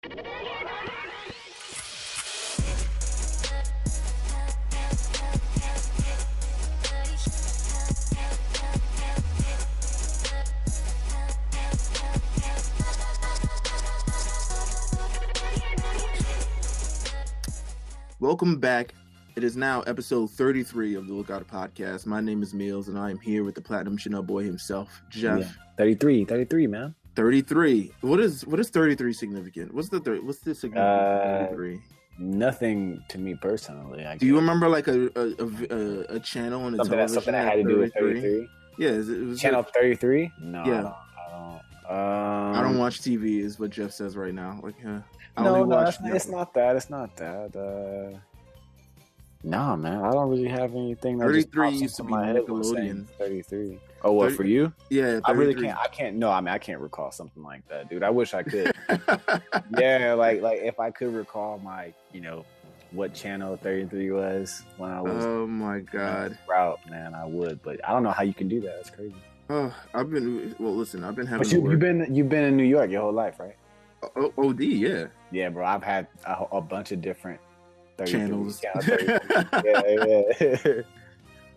Welcome back. It is now episode 33 of the Lookout Podcast. My name is Meals, and I am here with the Platinum Chanel boy himself, Jeff. Yeah. 33, man. 33. What is 33 significant? What's the significance of 33? Nothing to me personally. Do you remember like a channel on the television? Something that had to do with 33? Yeah, it was Channel 33? No, yeah. I I don't watch TV, is what Jeff says right now. Like, it's not that. Nah, man, I don't really have anything. 33 used to be Nickelodeon. 33. Oh, what, for you? Yeah, 33. I really can't. I can't. No, I mean, I can't recall something like that, dude. I wish I could. Yeah, like if I could recall my, what channel 33 was when I was. Oh my god. Route, man, I would, but I don't know how you can do that. It's crazy. Oh, I've been having. But you've been in New York your whole life, right? OD, yeah. Yeah, bro. I've had a bunch of different channels. Yeah.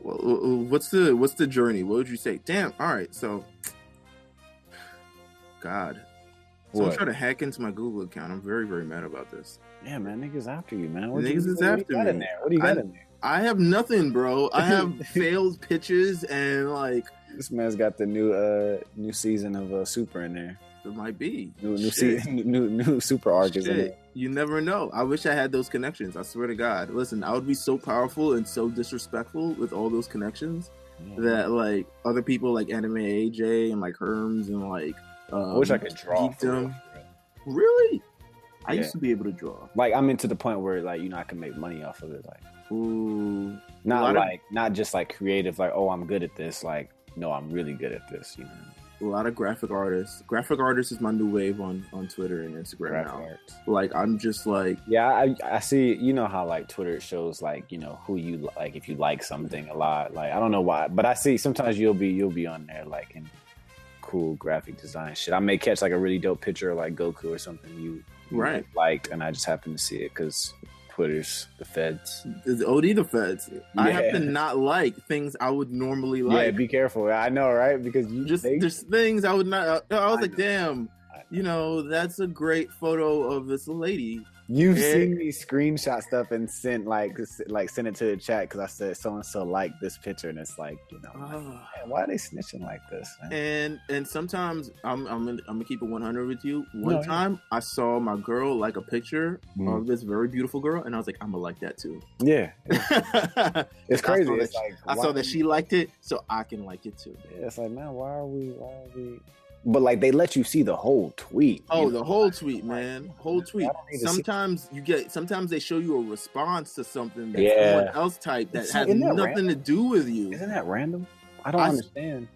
Well, what's the journey? What would you say? Damn. All right. So, God, someone tried to hack into my Google account. I'm very, very mad about this. Yeah, man. Niggas after you, man. What do you got in there? What do you got in there? I have nothing, bro. I have failed pitches and like. This man's got the new season of Super in there. It might be new Super arc is in there. You never know. I wish I had those connections. I swear to God. Listen, I would be so powerful and so disrespectful with all those connections that like other people like Anime AJ and like Herms and like I wish I could draw. Really? I used to be able to draw. Like I'm into the point where like I can make money off of it. Like ooh, not just like creative. Like I'm good at this. Like no, I'm really good at this. A lot of graphic artists. Graphic artists is my new wave on Twitter and Instagram now. Like I'm just like I see. You know how like Twitter shows like who you like if you like something a lot. Like I don't know why, but I see sometimes you'll be on there like in cool graphic design shit. I may catch like a really dope picture of like Goku or something you liked, and I just happen to see it because Twitter's the feds. It's OD the feds. Yeah. I have to not like things I would normally like. Yeah, be careful. I know, right? Because there's things I would not. I was like, damn, that's a great photo of this lady. You've seen me screenshot stuff and send send it to the chat because I said so and so liked this picture, and it's like man, why are they snitching like this, man? And sometimes I'm gonna keep it 100 with you. One time I saw my girl like a picture of this very beautiful girl, and I was like, I'm gonna like that too. Yeah, it's crazy. I saw that she liked it, so I can like it too. Yeah, it's like, man, why are we? But like they let you see the whole tweet. The whole tweet, man. Whole tweet. Sometimes they show you a response to something that someone else typed that has nothing to do with you. Isn't that random? I don't understand.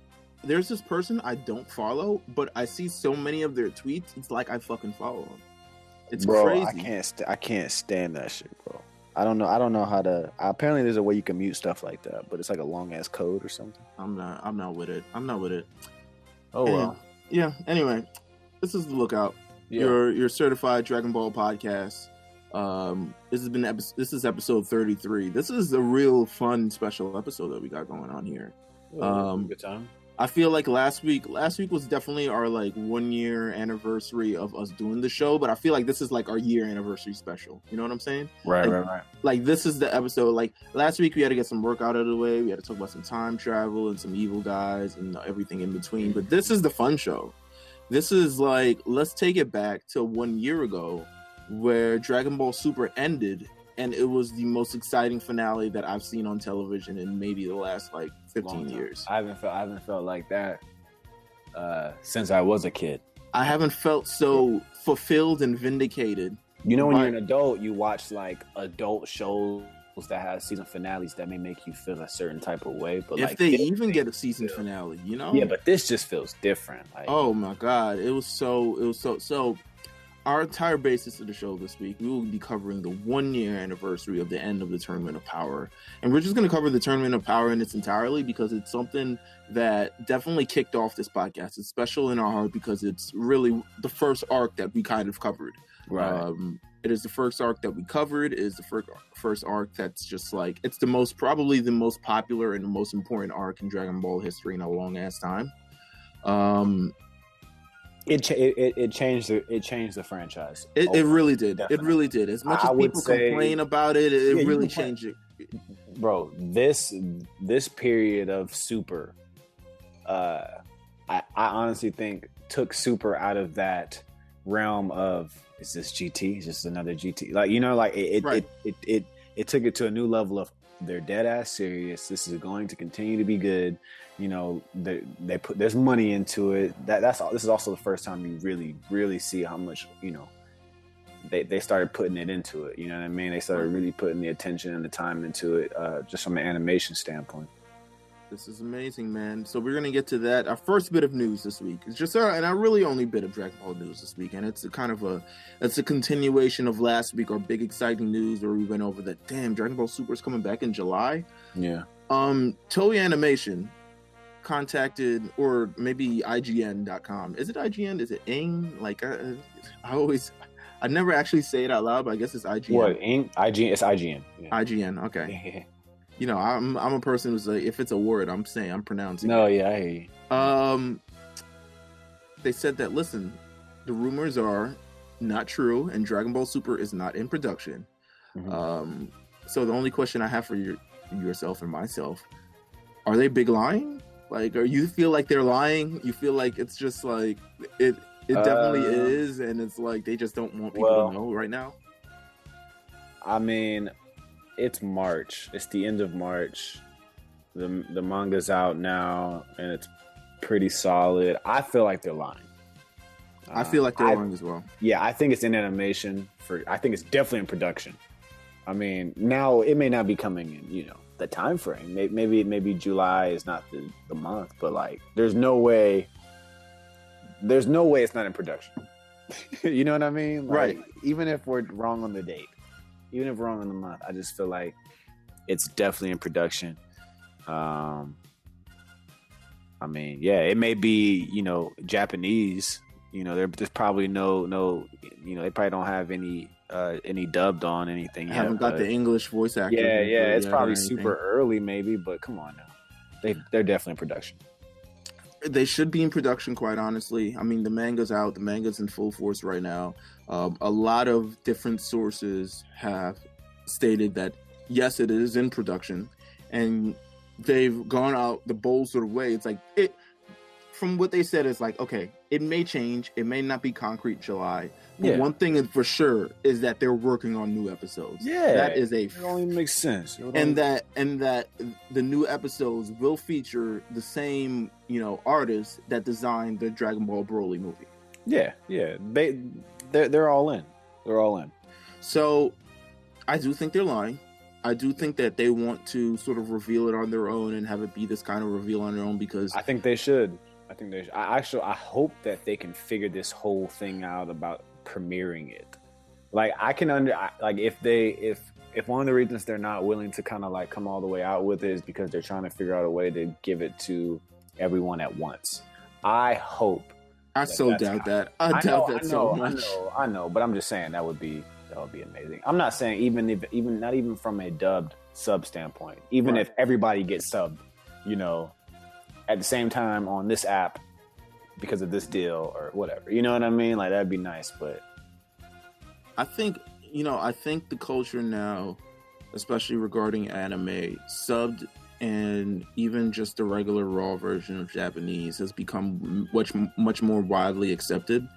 There's this person I don't follow, but I see so many of their tweets. It's like I fucking follow them. It's crazy. I can't stand that shit, bro. I don't know how to. Apparently, there's a way you can mute stuff like that, but it's like a long ass code or something. I'm not with it. Oh well. Yeah. Anyway, this is the Lookout. Yeah. Your certified Dragon Ball podcast. This is episode 33. This is a real fun special episode that we got going on here. Good time. I feel like last week was definitely our like 1 year anniversary of us doing the show, but I feel like this is like our year anniversary special. You know what I'm saying? Right. Like this is the episode. Like last week we had to get some work out of the way. We had to talk about some time travel and some evil guys and everything in between. But this is the fun show. This is like, let's take it back to 1 year ago where Dragon Ball Super ended, and it was the most exciting finale that I've seen on television in maybe the last like 15 years. I haven't felt like that since I was a kid. I haven't felt so fulfilled and vindicated. When you're an adult, you watch like adult shows that have season finales that may make you feel a certain type of way. But if they even get a season finale, Yeah, but this just feels different. Like, oh my God. It was so our entire basis of the show this week, we will be covering the 1-year anniversary of the end of the Tournament of Power. And we're just going to cover the Tournament of Power in its entirety because it's something that definitely kicked off this podcast. It's special in our heart because it's really the first arc that we kind of covered. Right. It is the first arc that we covered. It is the first arc that's just like, it's probably the most popular and the most important arc in Dragon Ball history in a long ass time. It changed the franchise. It really did. Definitely. It really did. As much as people complain about it, it really changed it. Bro, this period of Super, I honestly think took Super out of that realm of, is this GT? Is this another GT? Like, you know, like it took it to a new level of, they're dead ass serious. This is going to continue to be good. You know, they put, there's money into it. This is also the first time you really see how much, you know, they started putting it into it. You know what I mean? They started really putting the attention and the time into it, just from an animation standpoint. This is amazing, man. So we're gonna get to that. Our first bit of news this week is just our really only bit of Dragon Ball news this week, and it's a continuation of last week, our big exciting news where we went over that. Damn, Dragon Ball Super is coming back in July. Yeah. Toei Animation contacted, or maybe IGN.com. Is it IGN? Is it ING? Like I never actually say it out loud, but I guess it's IGN. What, ING? IGN? It's IGN. Yeah. IGN. Okay. You know, I'm a person who's like, if it's a word, I'm pronouncing. No, it. Yeah, I hear you. They said that, listen, the rumors are not true, and Dragon Ball Super is not in production. Mm-hmm. So the only question I have for yourself and myself, are they big lying? Like, or you feel like they're lying? You feel like it's just like it definitely is, and it's like they just don't want people to know right now? I mean, it's March. It's the end of March. The manga's out now, and it's pretty solid. I feel like they're lying. I feel like they're lying as well. Yeah, I think it's in animation. I think it's definitely in production. I mean, now it may not be coming in, you know, the time frame. Maybe July is not the month, but like, there's no way it's not in production. You know what I mean? Like, right. Even if we're wrong on the date, even if we're wrong on the month, I just feel like it's definitely in production. I mean, yeah, it may be, you know, Japanese. You know, there's probably no, you know, they probably don't have any dubbed on anything. I haven't got the English voice actor. Yeah, it's probably super early, maybe, but come on now, they're definitely in production. They should be in production, quite honestly. I mean, the manga's out. The manga's in full force right now. A lot of different sources have stated that, yes, it is in production. And they've gone out the bold sort of way. It's like, from what they said, it's like, okay, it may change. It may not be concrete July. But one thing for sure is that they're working on new episodes. Yeah. That is it only makes sense. And that the new episodes will feature the same, you know, artists that designed the Dragon Ball Broly movie. Yeah. They're all in. They're all in. So I do think they're lying. I do think that they want to sort of reveal it on their own and have it be this kind of reveal on their own, because I think they should. I hope that they can figure this whole thing out about premiering it. Like, I can like if one of the reasons they're not willing to kind of like come all the way out with it is because they're trying to figure out a way to give it to everyone at once. I hope. I doubt that. I doubt that so much. I know, but I'm just saying that would be amazing. I'm not saying even not even from a dubbed sub standpoint. Even if everybody gets subbed, you know, at the same time on this app because of this deal or whatever. You know what I mean? Like, that'd be nice, but I think the culture now, especially regarding anime, subbed and even just the regular raw version of Japanese has become much more widely accepted.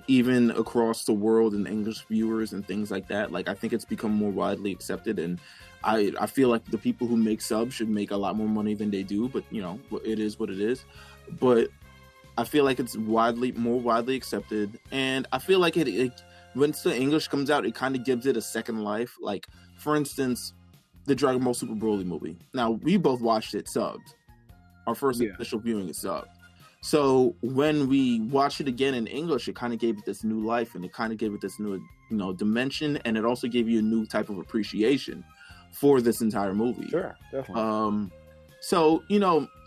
Even across the world, and English viewers and things like that. Like, I think it's become more widely accepted, and I feel like the people who make subs should make a lot more money than they do, but you know, it is what it is. But I feel like it's more widely accepted, and I feel like it once the English comes out, it kind of gives it a second life. Like, for instance, the Dragon Ball Super Broly movie. Now, we both watched it subbed. Our first official viewing is subbed. So when we watched it again in English, it kind of gave it this new life, and it kind of gave it this new, dimension, and it also gave you a new type of appreciation for this entire movie. Sure, definitely. So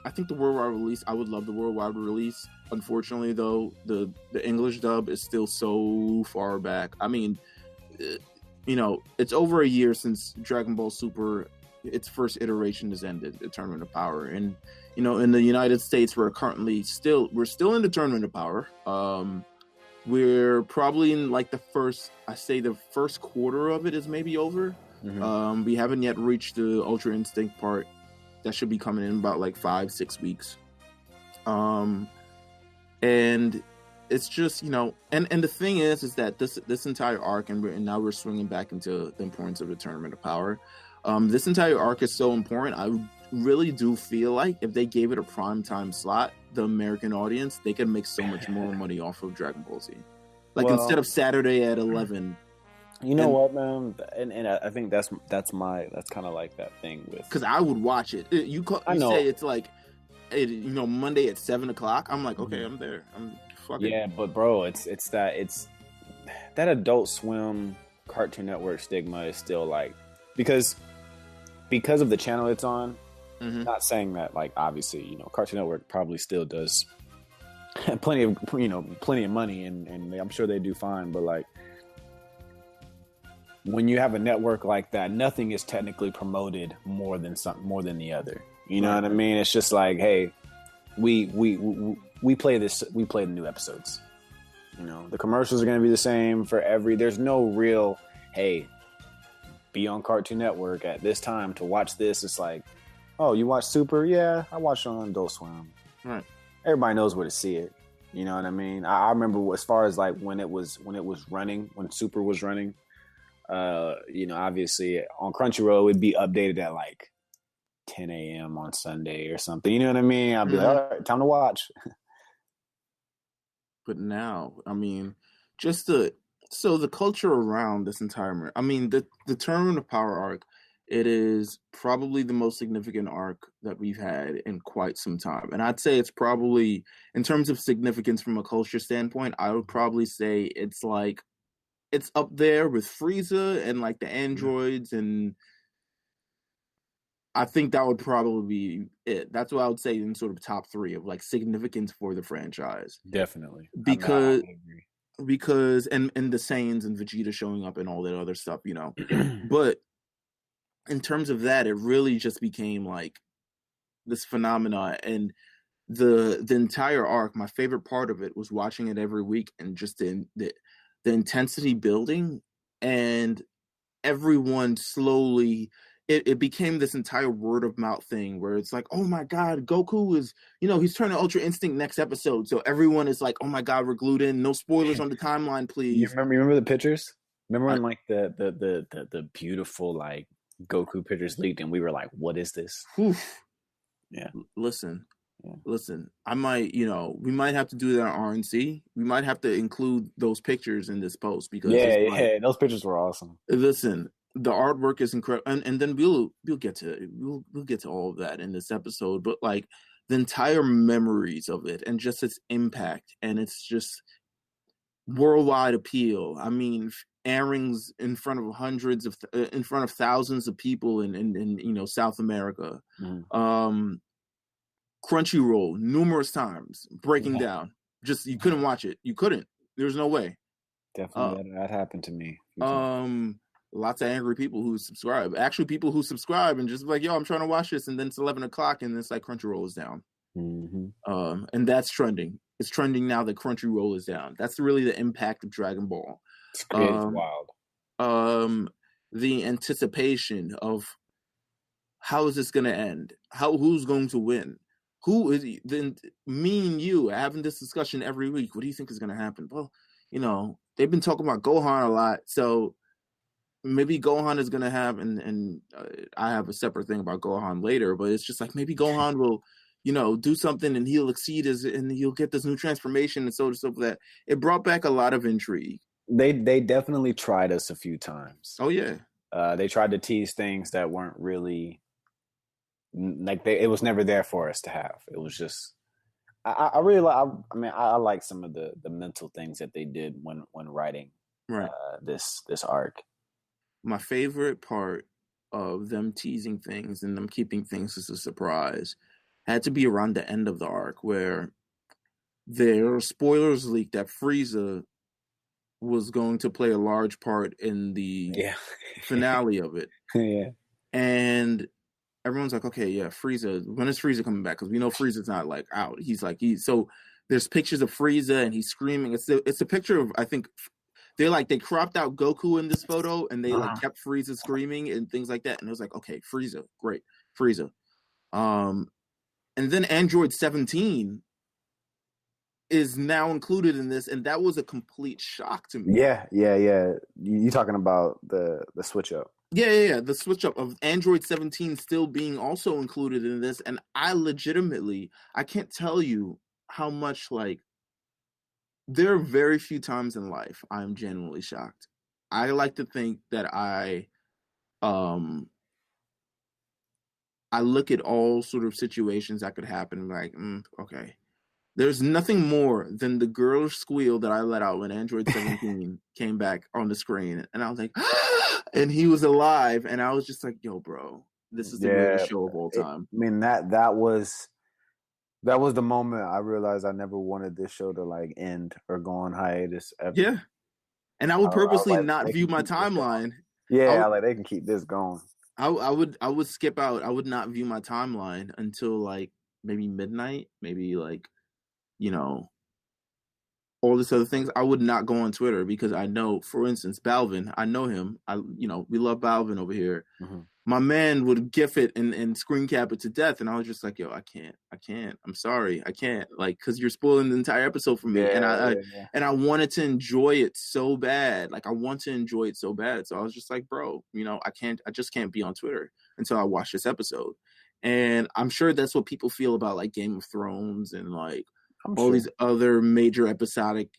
I think the worldwide release, I would love the worldwide release. Unfortunately, though, the English dub is still so far back. I mean, it's over a year since Dragon Ball Super, its first iteration has ended, the Tournament of Power, and in the United States, we're still in the Tournament of Power. We're probably in like the first quarter of it is maybe over. Mm-hmm. We haven't yet reached the Ultra Instinct part. That should be coming in about like 5-6 weeks. And it's just, and the thing is that this entire arc, and now we're swinging back into the importance of the Tournament of Power. This entire arc is so important. I really do feel like if they gave it a primetime slot, the American audience, they could make so much more money off of Dragon Ball Z. Like, instead of Saturday at 11. You know what, man? And I think that's kind of like that thing with, because I would watch it. You say it's like, Monday at 7:00. I'm like, okay, I'm there. I'm fucking. Yeah, but bro, it's that Adult Swim, Cartoon Network stigma is still like, because of the channel it's on. Mm-hmm. Not saying that, like, obviously, Cartoon Network probably still does plenty of money, and I'm sure they do fine, but like, when you have a network like that, nothing is technically promoted more than the other. You know what I mean? It's just like, hey, we play the new episodes. The commercials are going to be the same for there's no real, hey, be on Cartoon Network at this time to watch this. It's like, oh, you watch Super? Yeah, I watched it on Adult Swim. Right. Everybody knows where to see it. You know what I mean? I remember, as far as like when it was running, when Super was running, obviously on Crunchyroll, it would be updated at like 10 a.m. on Sunday or something. You know what I mean? I'd be like, all right, time to watch. But now, I mean, the culture around this entire, I mean, the Tournament of Power arc, it is probably the most significant arc that we've had in quite some time. And I'd say it's probably, in terms of significance from a culture standpoint, I would probably say it's up there with Frieza and like the androids, and I think that would probably be it. That's what I would say in sort of top 3 of like significance for the franchise. Definitely. Because and the Saiyans and Vegeta showing up and all that other stuff, But in terms of that, it really just became like this phenomena, and the entire arc, my favorite part of it was watching it every week, and just the intensity building, and everyone slowly, it became this entire word of mouth thing where it's like, oh my God, Goku is, he's turning Ultra Instinct next episode. So everyone is like, oh my God, we're glued in. No spoilers on the timeline, please. You remember the pictures? Remember when like the beautiful like Goku pictures leaked, and we were like, what is this? Oof. Yeah. Listen, I might, we might have to do that on RNC. We might have to include those pictures in this post, because those pictures were awesome. Listen, the artwork is incredible, and then we'll get to all of that in this episode. But like the entire memories of it, and just its impact, and it's just worldwide appeal. I mean, airings in front of thousands of people in South America. Mm. Crunchyroll numerous times breaking down. Just, you couldn't watch it. You couldn't. There's no way. Definitely, that happened to me. Lots of angry people who subscribe. Actually, people who subscribe and just like, yo, I'm trying to watch this, and then it's 11:00, and it's like Crunchyroll is down. Mm-hmm. And that's trending. It's trending now that Crunchyroll is down. That's really the impact of Dragon Ball. It's wild. The anticipation of how is this going to end? Who's going to win? Who is then? Me and you are having this discussion every week. What do you think is going to happen? Well, they've been talking about Gohan a lot, so maybe Gohan is going to have, and I have a separate thing about Gohan later, but it's just like maybe Gohan will, do something and he'll exceed and he'll get this new transformation, and so that. It brought back a lot of intrigue. They definitely tried us a few times. Oh yeah. They tried to tease things that weren't really like it was never there for us to have. It was just I really like. I mean, I like some of the mental things that they did when writing Right. this arc. My favorite part of them teasing things and them keeping things as a surprise had to be around the end of the arc, where there were spoilers leaked that Frieza was going to play a large part in the finale of it. Yeah. And everyone's like, okay, yeah, Frieza. When is Frieza coming back? Because we know Frieza's not like out. So there's pictures of Frieza and he's screaming. It's a picture of, I think they cropped out Goku in this photo and they like kept Frieza screaming and things like that. And it was like, okay, Frieza, great, Frieza. And then Android 17 is now included in this, and that was a complete shock to me. Yeah. You talking about the switch up? Yeah. The switch up of Android 17 still being also included in this, and I can't tell you how much, like, there are very few times in life I'm genuinely shocked. I like to think that I look at all sort of situations that could happen and be like, okay. There's nothing more than the girlish squeal that I let out when Android 17 came back on the screen. And I was like, and he was alive. And I was just like, yo, bro, this is the greatest show of all time. I mean, that was the moment I realized I never wanted this show to like end or go on hiatus ever. Yeah. And I would purposely not view my timeline. Yeah, like they can keep this going. I would skip out. I would not view my timeline until like maybe midnight, maybe like, you know, all this other things. I would not go on Twitter because I know, for instance, Balvin, I know him. We love Balvin over here. Mm-hmm. My man would gif it and screen cap it to death. And I was just like, yo, I can't. I'm sorry. I can't, like, cause you're spoiling the entire episode for me. Yeah, and I wanted to enjoy it so bad. Like I want to enjoy it so bad. So I was just like, bro, I just can't be on Twitter until I watch this episode. And I'm sure that's what people feel about like Game of Thrones and like, all these other major episodic,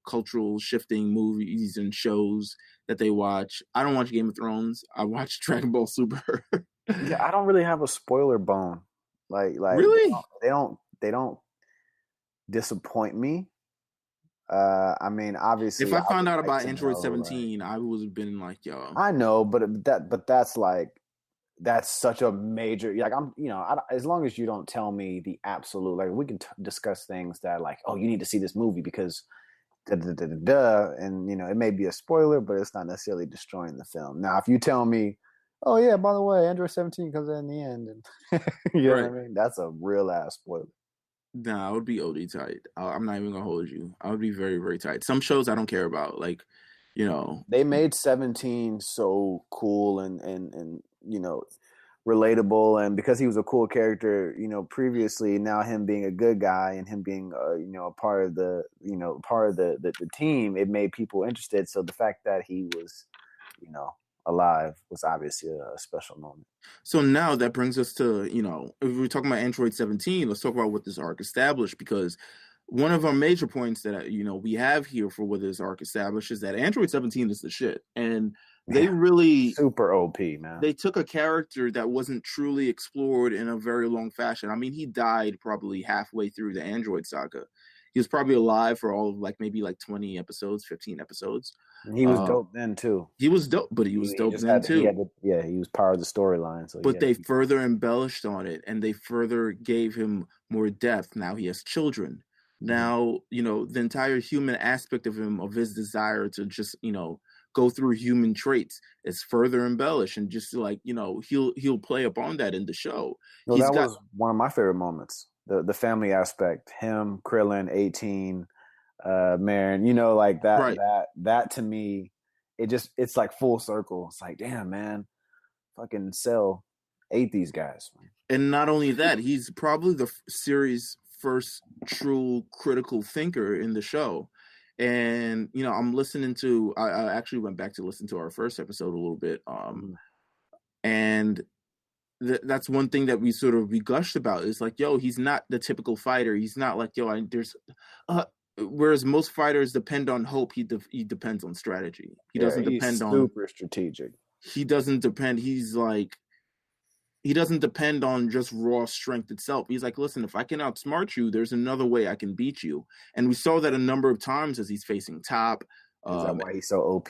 cultural shifting movies and shows that they watch. I don't watch Game of Thrones. I watch Dragon Ball Super. Yeah, I don't really have a spoiler bone. Like really, they don't disappoint me. I mean, obviously, if I found out about Android 17, I would have been like, yo. I know, but that's like. That's such a major, like as long as you don't tell me the absolute, like we can discuss things that like, oh, you need to see this movie because and it may be a spoiler, but it's not necessarily destroying the film. Now, if you tell me, oh yeah, by the way, Android 17 comes in the end, and you know what I mean, that's a real ass spoiler. Nah, I would be OD tight. I'm not even gonna hold you. I would be very, very tight. Some shows I don't care about, like, they made 17 so cool and relatable, and because he was a cool character, previously, now him being a good guy and him being a part of the team, it made people interested. So the fact that he was alive was obviously a special moment. So now that brings us to, if we're talking about Android 17, let's talk about what this arc established, because one of our major points that, we have here for what this arc established is that Android 17 is the shit. And they really... super OP, man. They took a character that wasn't truly explored in a very long fashion. I mean, he died probably halfway through the Android saga. He was probably alive for all of maybe 20 episodes, 15 episodes. And he was dope then, too. He was dope, but he was dope then, too. He was part of the storyline. So but they further embellished on it, and they further gave him more depth. Now he has children. Now, the entire human aspect of him, of his desire to just, go through human traits is further embellished, and just he'll play upon that in the show. Well, was one of my favorite moments. The family aspect, him, Krillin, 18, Marin, like that, right. that to me, it's like full circle. It's like, damn, man, fucking Cell ate these guys. Man. And not only that, he's probably the series' first true critical thinker in the show. And I'm listening to, I actually went back to listen to our first episode a little bit, and that's one thing that we gushed about, is like, yo, he's not the typical fighter. He's not like, yo, whereas most fighters depend on hope, he depends on strategy. He doesn't depend on super strategic. He doesn't depend. he doesn't depend on just raw strength itself. He's like, listen, if I can outsmart you, there's another way I can beat you. And we saw that a number of times as he's facing Top. Is that why he's so OP?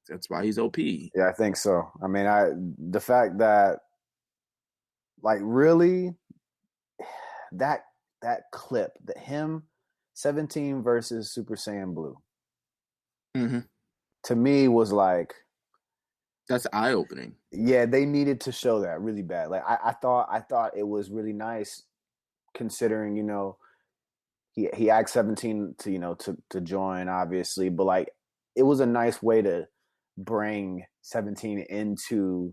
That's why he's OP. Yeah, I think so. I mean, the fact that, like, really, that clip, that him 17 versus Super Saiyan Blue, to me was like, that's eye opening. Yeah, they needed to show that really bad. Like I thought it was really nice, considering, you know, he asked 17 to, you know, to join, obviously, but like it was a nice way to bring 17 into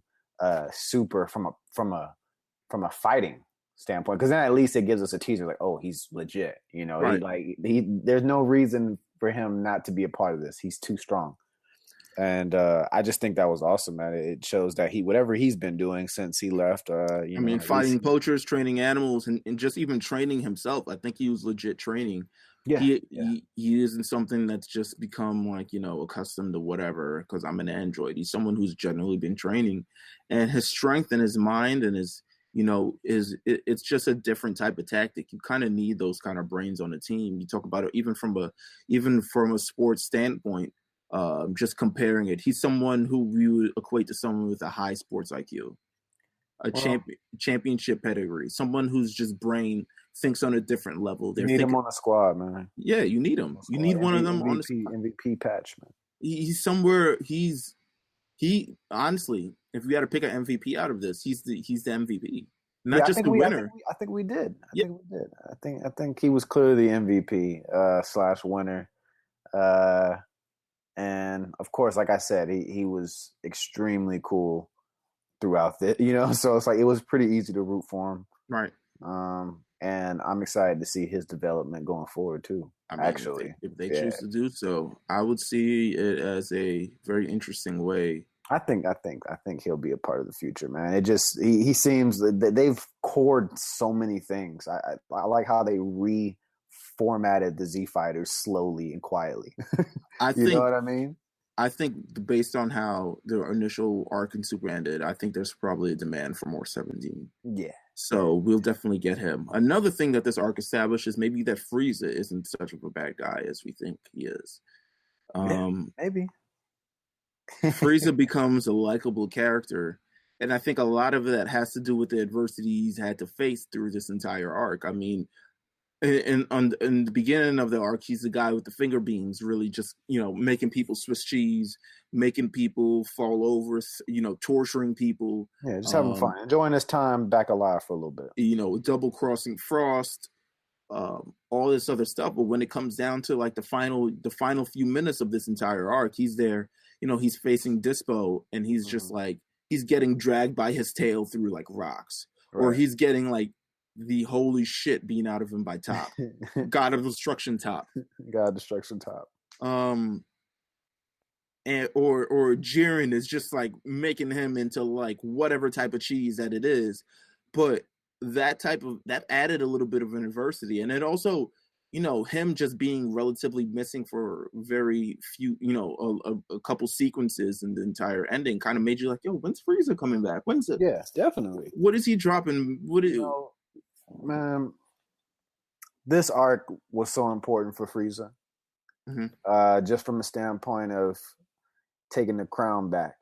Super from a fighting standpoint, because then at least it gives us a teaser, like, oh, he's legit, you know. Right. There's no reason for him not to be a part of this. He's too strong. And I just think that was awesome, man. It shows that whatever he's been doing since he left. Fighting poachers, training animals, and just even training himself. I think he was legit training. Yeah, he isn't something that's just become like, you know, accustomed to whatever because I'm an android. He's someone who's generally been training, and his strength and his mind and his, you know, it's just a different type of tactic. You kind of need those kind of brains on the team. You talk about it even from a sports standpoint. Just comparing it, he's someone who we would equate to someone with a high sports IQ, championship pedigree, someone whose just brain thinks on a different level. You need him on the squad, man. Yeah, you need him. You need one of them on the squad. MVP patch, man. He's somewhere. He honestly, if we had to pick an MVP out of this, he's the MVP, not just the winner. I think we did. I think he was clearly the MVP / winner. And of course, like I said, he was extremely cool throughout the, you know, so it's like it was pretty easy to root for him. Right. And I'm excited to see his development going forward too. I mean, actually, if they choose to do so, I would see it as a very interesting way. I think he'll be a part of the future, man. It just he seems that they've cored so many things. I like how they reformatted the Z Fighters slowly and quietly. You know what I mean? I think based on how the initial arc in Super ended, I think there's probably a demand for more 17. Yeah. So we'll definitely get him. Another thing that this arc establishes maybe that Frieza isn't such of a bad guy as we think he is. Maybe. Frieza becomes a likable character. And I think a lot of that has to do with the adversity he's had to face through this entire arc. I mean, in the beginning of the arc, he's the guy with the finger beams, really just, you know, making people Swiss cheese, making people fall over, you know, torturing people. Yeah, just having fun, enjoying his time back alive for a little bit. You know, double crossing Frost, all this other stuff. But when it comes down to like the final few minutes of this entire arc, he's there. You know, he's facing Dispo, and he's just like he's getting dragged by his tail through like rocks, or he's getting like the holy shit being out of him by Top. God of Destruction Top. God of Destruction Top. And or Jiren is just like making him into like whatever type of cheese that it is. But that added a little bit of an adversity. And it also, you know, him just being relatively missing for very few, you know, a couple sequences in the entire ending kind of made you like, yo, when's Frieza coming back? When's it? Yeah, definitely. What is he dropping? Man, this arc was so important for Frieza. Just from a standpoint of taking the crown back.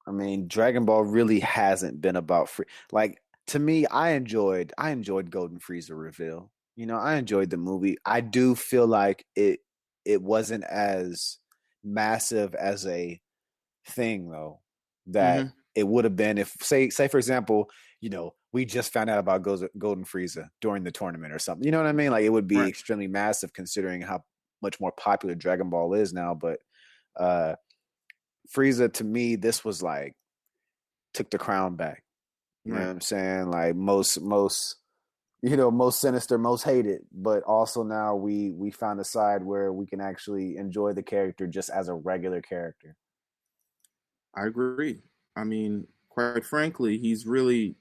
I mean, Dragon Ball really hasn't been about like, to me, I enjoyed Golden Frieza reveal. You know, I enjoyed the movie. I do feel like it wasn't as massive as a thing though that it would have been if say for example, you know, we just found out about Golden Frieza during the tournament or something. You know what I mean? Like it would be extremely massive considering how much more popular Dragon Ball is now. But Frieza, to me, this was like took the crown back. You know what I'm saying? Like most sinister, most hated, but also now we found a side where we can actually enjoy the character just as a regular character. I agree. I mean, quite frankly, he's really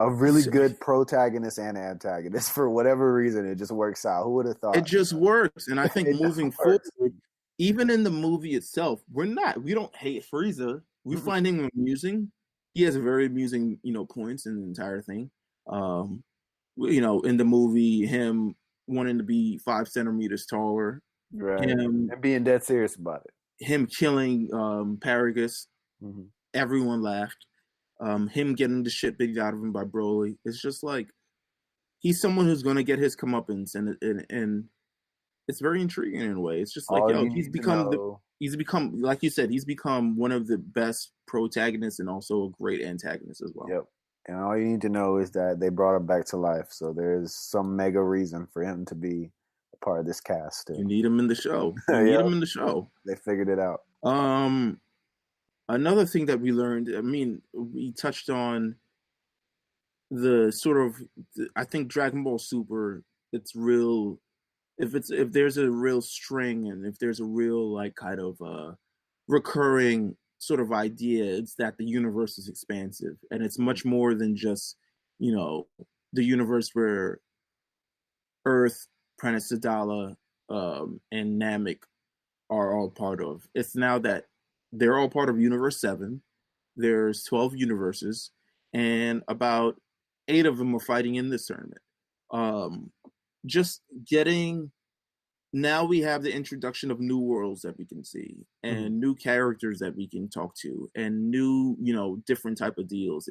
a really good protagonist and antagonist. For whatever reason, it just works out. Who would have thought? It just works. And I think moving forward, even in the movie itself, we don't hate Frieza. We find him amusing. he has very amusing, points in the entire thing. In the movie, him wanting to be 5 centimeters taller, Right. him And being dead serious about it. him killing Paragus, Mm-hmm. everyone laughed. Him getting the shit beat out of him by Broly. It's just like he's someone who's gonna get his comeuppance, and it's very intriguing in a way. It's just like, All yo, you need to know. he's become, like you said, he's become one of the best protagonists and also a great antagonist as well. Yep. And all you need to know is that they brought him back to life. So there's some mega reason for him to be a part of this cast. Still. You need him in the show. You need him in the show. They figured it out. Another thing that we learned, I mean, we touched on the sort of, I think Dragon Ball Super, it's real. If there's a real string and if there's a real like kind of recurring sort of idea, it's that the universe is expansive and it's much more than just, the universe where Earth, Planet Sadala, and Namek are all part of. It's now that they're all part of Universe 7. There's 12 universes, and about 8 of them are fighting in this tournament. Just getting, now we have the introduction of new worlds that we can see and new characters that we can talk to and new, different type of deals.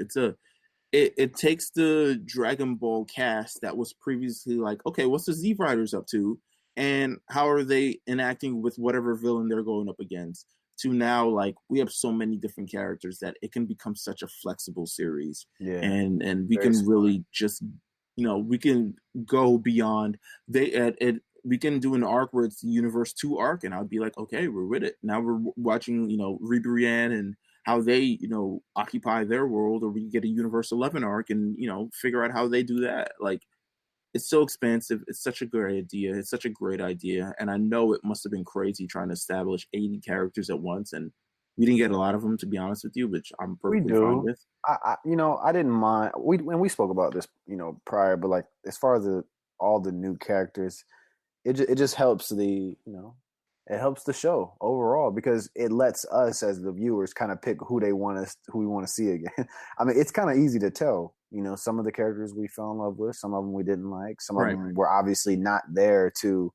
It takes the Dragon Ball cast that was previously like, okay, what's the Z Riders up to? And how are they enacting with whatever villain they're going up against? To now, like, we have so many different characters that it can become such a flexible series. Yeah. And we can really just, we can go beyond. We can do an arc where it's the Universe 2 arc, and I'd be like, okay, we're with it. Now we're watching, Ribrianne and how they, occupy their world, or we can get a Universe 11 arc and, figure out how they do that. Like, it's so expansive. It's such a great idea. It's such a great idea. And I know it must have been crazy trying to establish 80 characters at once. And we didn't get a lot of them, to be honest with you, which I'm perfectly fine with. I didn't mind. When we spoke about this, prior, but like, as far as all the new characters, it just helps it helps the show overall because it lets us as the viewers kind of pick who we want to see again. I mean, it's kind of easy to tell. Some of the characters we fell in love with, some of them we didn't like, some of them were obviously not there to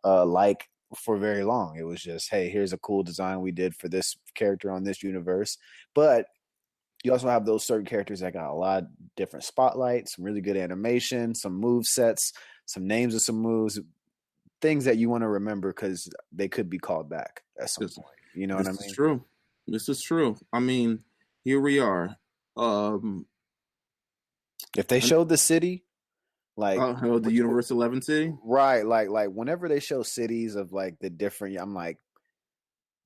like for very long. It was just, hey, here's a cool design we did for this character on this universe. But you also have those certain characters that got a lot of different spotlights, some really good animation, some move sets, some names of some moves, things that you want to remember because they could be called back at some point. You know what I mean? This is true. This is true. I mean, here we are. If they showed the city, like the Universe 11 city, right? Like whenever they show cities of like the different, I'm like,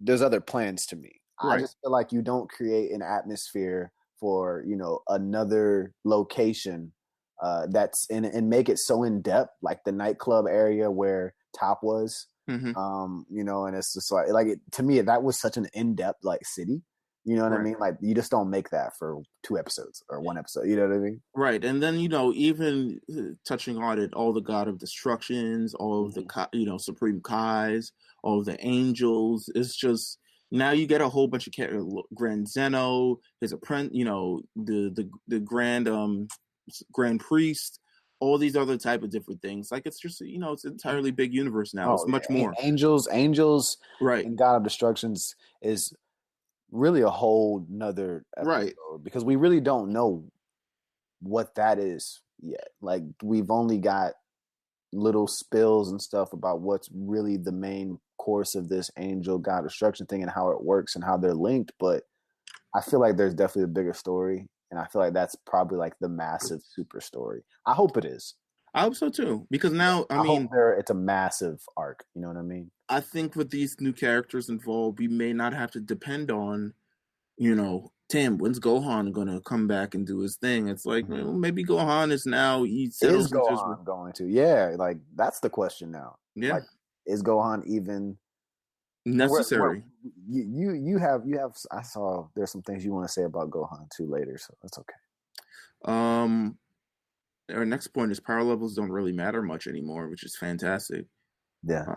there's other plans to me. Right. I just feel like you don't create an atmosphere for another location that's in and make it so in depth, like the nightclub area where Top was. And it's just to me that was such an in depth like city. You know what I mean? Like, you just don't make that for 2 episodes or 1 episode. You know what I mean? Right. And then, even touching on it, all the God of Destructions, all of the, Supreme Kais, all of the angels. It's just, now you get a whole bunch of characters. Grand Zeno, his apprentice, the Grand Priest, all these other type of different things. Like, it's just, it's an entirely big universe now. It's much more. Angels, right. And God of Destructions is really a whole nother episode because we really don't know what that is yet. Like, we've only got little spills and stuff about what's really the main course of this Angel God Destruction thing and how it works and how they're linked. But I feel like there's definitely a bigger story, and I feel like that's probably like the massive super story. I hope it is. I hope so too, because now I mean, it's a massive arc. You know what I mean? I think with these new characters involved, we may not have to depend on, Tim, when's Gohan gonna come back and do his thing? It's like, maybe Gohan is now. Is Gohan going to? Yeah, like that's the question now. Yeah, like, is Gohan even necessary? You have. I saw there's some things you want to say about Gohan too later, so that's okay. Our next point is power levels don't really matter much anymore, which is fantastic. Yeah.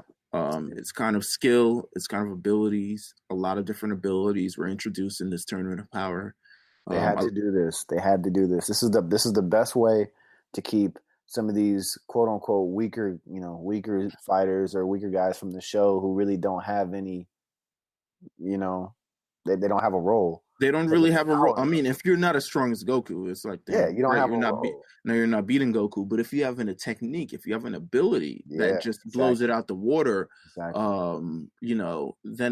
It's kind of skill, it's kind of abilities. A lot of different abilities were introduced in this Tournament of Power. They had to do this. They had to do this. This is the best way to keep some of these quote unquote weaker fighters or weaker guys from the show who really don't have any, they don't have a role. They don't really have a role. I mean, if you're not as strong as Goku, it's like, you don't have a role. You're not beating Goku. But if you have a technique, if you have an ability that just blows it out the water, then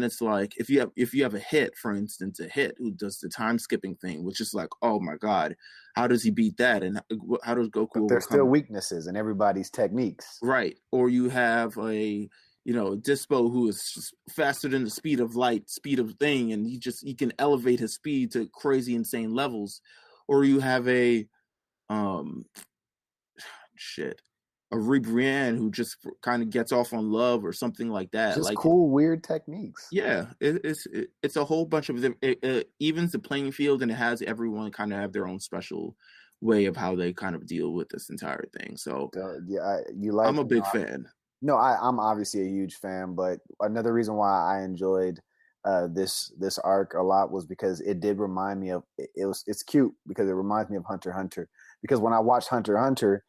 it's like if you have a hit, for instance, who does the time skipping thing, which is like, oh my god, how does he beat that? And how does Goku? But there's still weaknesses in everybody's techniques, right? Or you have a Dispo, who is faster than the speed of light, speed of thing, and he can elevate his speed to crazy, insane levels. Or you have a Ribrianne who just kind of gets off on love or something like that. Just like cool, weird techniques. Yeah, it's a whole bunch of them. It evens the playing field, and it has everyone kind of have their own special way of how they kind of deal with this entire thing. So I'm a big fan. No, I'm obviously a huge fan, but another reason why I enjoyed this arc a lot was because it did remind me of it's cute because it reminds me of Hunter x Hunter. Because when I watched Hunter x Hunter,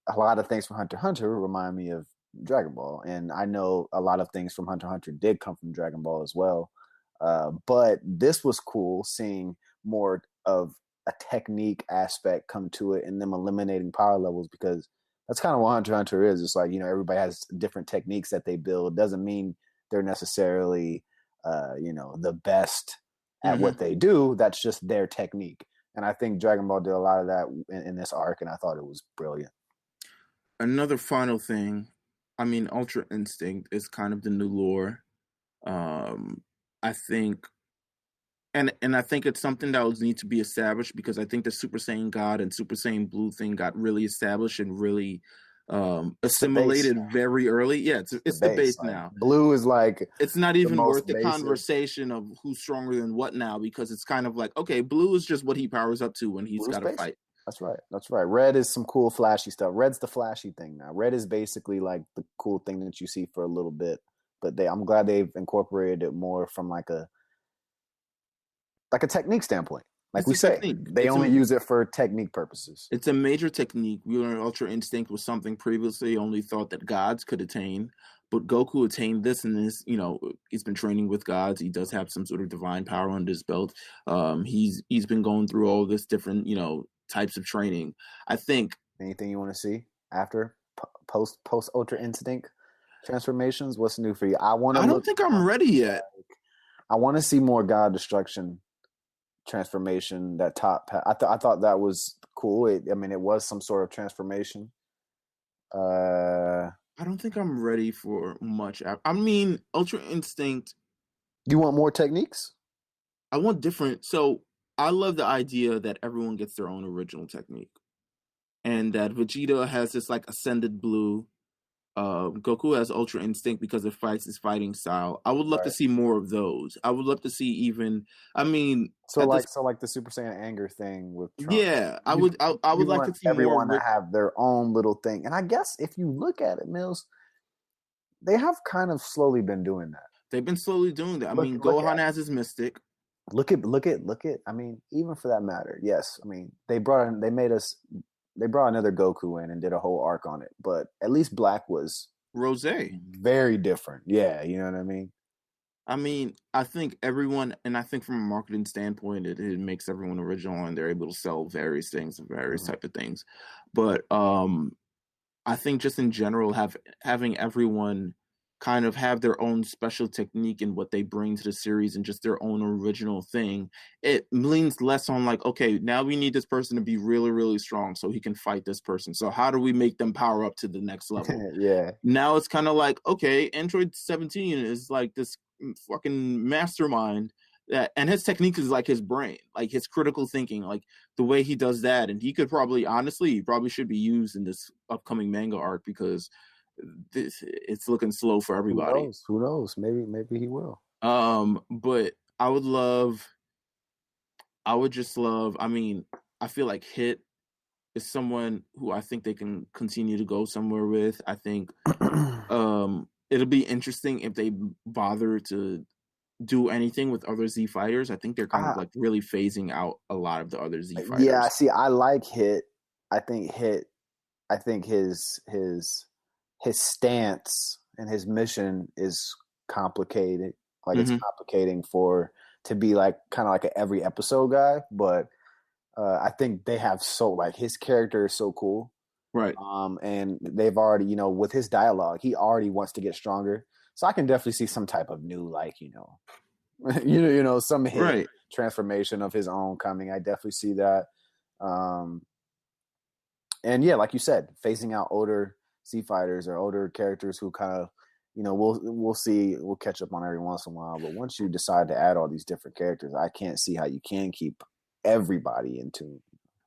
a lot of things from Hunter x Hunter remind me of Dragon Ball, and I know a lot of things from Hunter x Hunter did come from Dragon Ball as well. But this was cool seeing more of a technique aspect come to it, and them eliminating power levels because. That's kind of what Hunter x Hunter is. It's like, everybody has different techniques that they build. Doesn't mean they're necessarily, the best at what they do. That's just their technique. And I think Dragon Ball did a lot of that in this arc, and I thought it was brilliant. Another final thing, I mean, Ultra Instinct is kind of the new lore. I think... And I think it's something that would need to be established because I think the Super Saiyan God and Super Saiyan Blue thing got really established and really assimilated very early. Yeah, it's the base now. Blue is like it's not even worth the conversation of who's stronger than what now because it's kind of like, okay, Blue is just what he powers up to when he's got to fight. That's right. Red is some cool flashy stuff. Red's the flashy thing now. Red is basically like the cool thing that you see for a little bit, but I'm glad they've incorporated it more from like a technique standpoint. Like we say, they only use it for technique purposes. It's a major technique. We learned Ultra Instinct was something previously only thought that gods could attain, but Goku attained this, and this, he's been training with gods. He does have some sort of divine power under his belt. He's been going through all this different, types of training. I think. Anything you want to see after post Ultra Instinct transformations? What's new for you? I don't think I'm ready yet. I want to see more God Destruction transformation. That top, I thought that was cool. It was some sort of transformation. I don't think I'm ready for much. I mean, Ultra Instinct. You want more techniques? I want different. So I love the idea that everyone gets their own original technique, and that Vegeta has this like ascended blue. Goku has Ultra Instinct because it fights his fighting style. I would love to see more of those. I would love to see even. I mean, so like the Super Saiyan anger thing with Trunks. Yeah, I would like to see everyone to have their own little thing. And I guess if you look at it, Mills, they have kind of slowly been doing that. They've been slowly doing that. I mean, Gohan has his Mystic. Look at. I mean, even for that matter, yes. I mean, they brought another Goku in and did a whole arc on it, but at least Black was Rosé. Very different. Yeah, you know what I mean? I mean, I think everyone, and I think from a marketing standpoint, it makes everyone original and they're able to sell various things, various type of things. But I think just in general, having everyone kind of have their own special technique in what they bring to the series and just their own original thing, it leans less on like, okay, now we need this person to be really, really strong so he can fight this person. So how do we make them power up to the next level? Yeah. Now it's kind of like, okay, Android 17 is like this fucking mastermind that, and his technique is like his brain, like his critical thinking, like the way he does that. And he probably should be used in this upcoming manga arc because it's looking slow for everybody. Who knows? Maybe he will. But I mean, I feel like Hit is someone who I think they can continue to go somewhere with. I think it'll be interesting if they bother to do anything with other Z fighters. I think they're kind of I, like really phasing out a lot of the other Z yeah, fighters. see, I like Hit. I think Hit. I think his stance and his mission is complicated. Like it's Hmm. complicating for to be like kind of like an every episode guy, but I think they have so like his character is so cool. Right. And they've already, with his dialogue, he already wants to get stronger. So I can definitely see some type of new, like, some Hit Right. transformation of his own coming. I definitely see that. Um, and yeah, like you said, phasing out older Z fighters or older characters who kind of, we'll catch up on every once in a while. But once you decide to add all these different characters, I can't see how you can keep everybody in tune.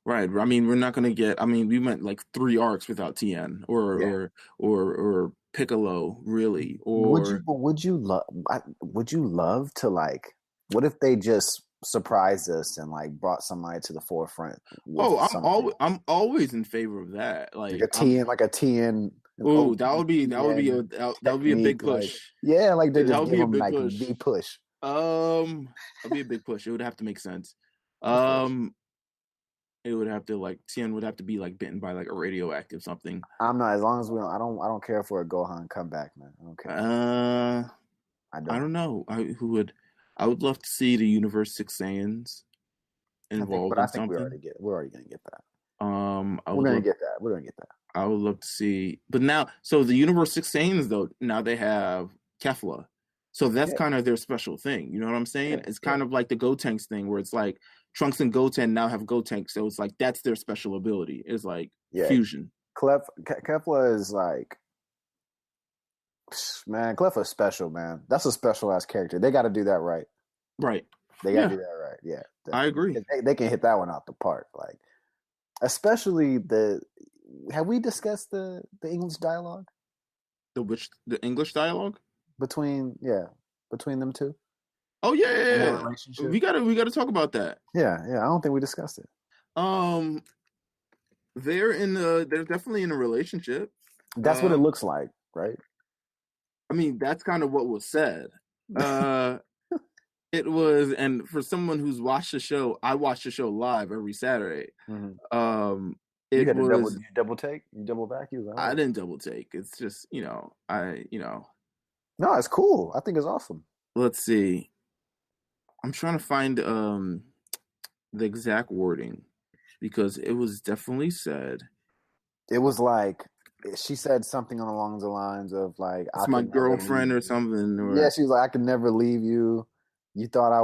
Right. I mean, we're not gonna get. I mean, we went like 3 arcs without Tien Yeah. or Piccolo, really. Or Would you love to like? What if they just surprised us and like brought somebody to the forefront with oh, something I'm always in favor of that. like a Like I'm. TN, like a TN, an Oh, OG that would be TN a big technique? Like, push. yeah, like they That just would give be a them big like push. the push, That'd be a big push. It would have to make sense. of course. Um, it would have to like Tien would have to be like bitten by like a radioactive something. I'm not as long as we don't. I don't care for a Gohan comeback, man. I don't care. Uh, I I don't. don't know. I would love to see the Universe Six Saiyans involved I in think something. we're already gonna get that. I We're would gonna love get that. We're gonna get that. I would love to see, but now, so the Universe Six Saiyans though, now they have Kefla, so that's Yeah, kind of their special thing. You know what I'm saying? yeah, It's yeah, kind of like the Gotenks thing, where it's like Trunks and Goten now have Gotenks, so it's like that's their special ability. Is like yeah. fusion. Kefla is like, man, Kefla's special, man. That's a special ass character. They got to do that right. Right. They got to Yeah, do that right. Yeah, I definitely. agree. They can hit that one out the park. Like, especially the. Have we discussed the English dialogue The English dialogue. between them two Oh yeah, yeah, and their yeah. relationship? We gotta talk about that. Yeah, yeah. I don't think we discussed it. Um, they're definitely in a relationship. That's what it Um, looks like, right? I mean that's kind of what was said. Uh, it was, and for someone who's watched the show, I watch the show live every Saturday. Mm-hmm. Um, You it had to was. double take, you double back. You was like, I oh, didn't double take. It's just no, it's cool. I think it's awesome. let's see. I'm trying to find the exact wording because it was definitely said. It was like she said something along the lines of like, It's I my could never leave girlfriend or you. something, Yeah, or she was like, I could never leave you. You thought I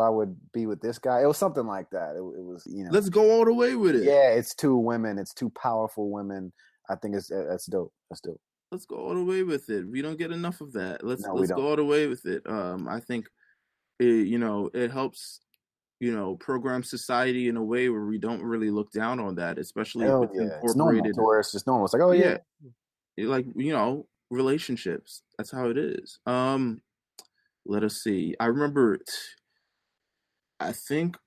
would be with this guy. It was something like that. It was, let's go all the way with it. yeah, it's two women. It's two powerful women. I think that's dope. That's dope. Let's go all the way with it. We don't get enough of that. Let's No, we let's don't. go all the way with it. I think it helps program society in a way where we don't really look down on that, especially if Hell it's yeah, it's normal incorporated. to where it's just normal. It's like, oh yeah, Yeah, like relationships. That's how it is. Let us see. I remember. I think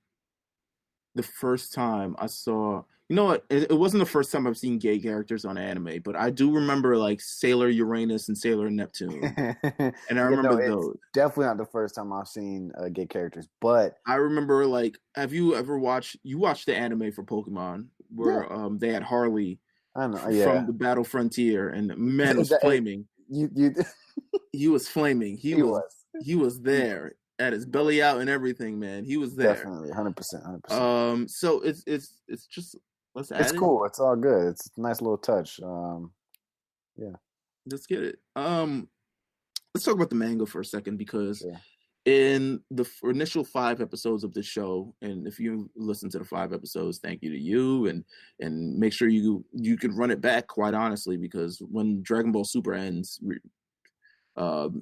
the first time I saw, what? It wasn't the first time I've seen gay characters on anime, but I do remember like Sailor Uranus and Sailor Neptune, and I yeah. No, remember it's those. definitely not the first time I've seen gay characters, but I remember like, have you ever watched? You watched the anime for Pokemon yeah, where they had Harley I know. from Yeah, the Battle Frontier, and the man was That- flaming. you He was flaming. He he was was he was there at his belly out and everything, man. He was there. definitely 100%, 100%. So it's just let's It's add it. cool. It's all good. It's a nice little touch. Yeah, Let's get it. Let's talk about the manga for a second because yeah. in the initial 5 episodes of the show, and if you listen to the 5 episodes, thank you to you, and make sure you can run it back. Quite honestly, because when Dragon Ball Super ends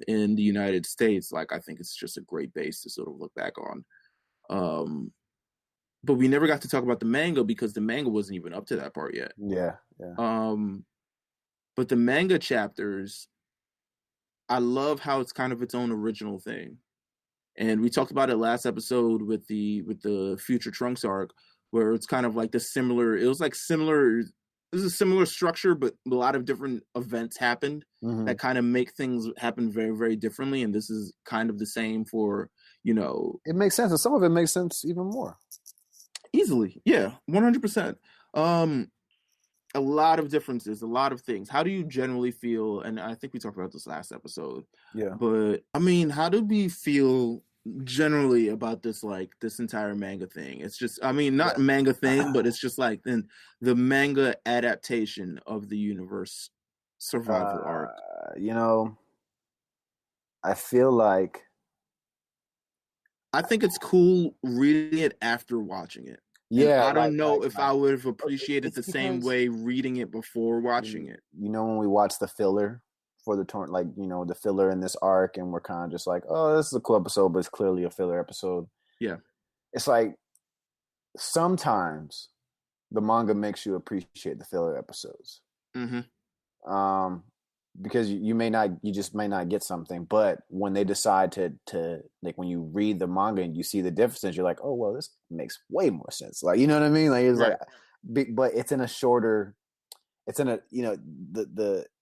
in the United States, like I think it's just a great base to sort of look back on. But we never got to talk about the manga because the manga wasn't even up to that part yet. Yeah, yeah. But the manga chapters, I love how it's kind of its own original thing. And we talked about it last episode with the Future Trunks arc, where it's kind of like it was like similar this is a similar structure, but a lot of different events happened that kind of make things happen very, very differently. And this is kind of the same for, it makes sense, and some of it makes sense even more easily. Yeah, 100%. A lot of differences, a lot of things. How do you generally feel? And I think we talked about this last episode. Yeah. But I mean, how do we feel generally about this, like this entire manga thing? It's just, I mean, not manga thing, but it's just like the manga adaptation of the universe survival arc. I feel like I think it's cool reading it after watching it. Yeah, and I don't know if I would have appreciated the same way reading it before watching it. When we watch the filler for the torrent, like the filler in this arc, and we're kind of just like, oh, this is a cool episode, but it's clearly a filler episode. Yeah, it's like sometimes the manga makes you appreciate the filler episodes. Because you just may not get something, but when they decide to like, when you read the manga and you see the differences, you're like, oh well, this makes way more sense. Like, you know what I mean? Like, it's right. Like, but it's in a shorter, it's in a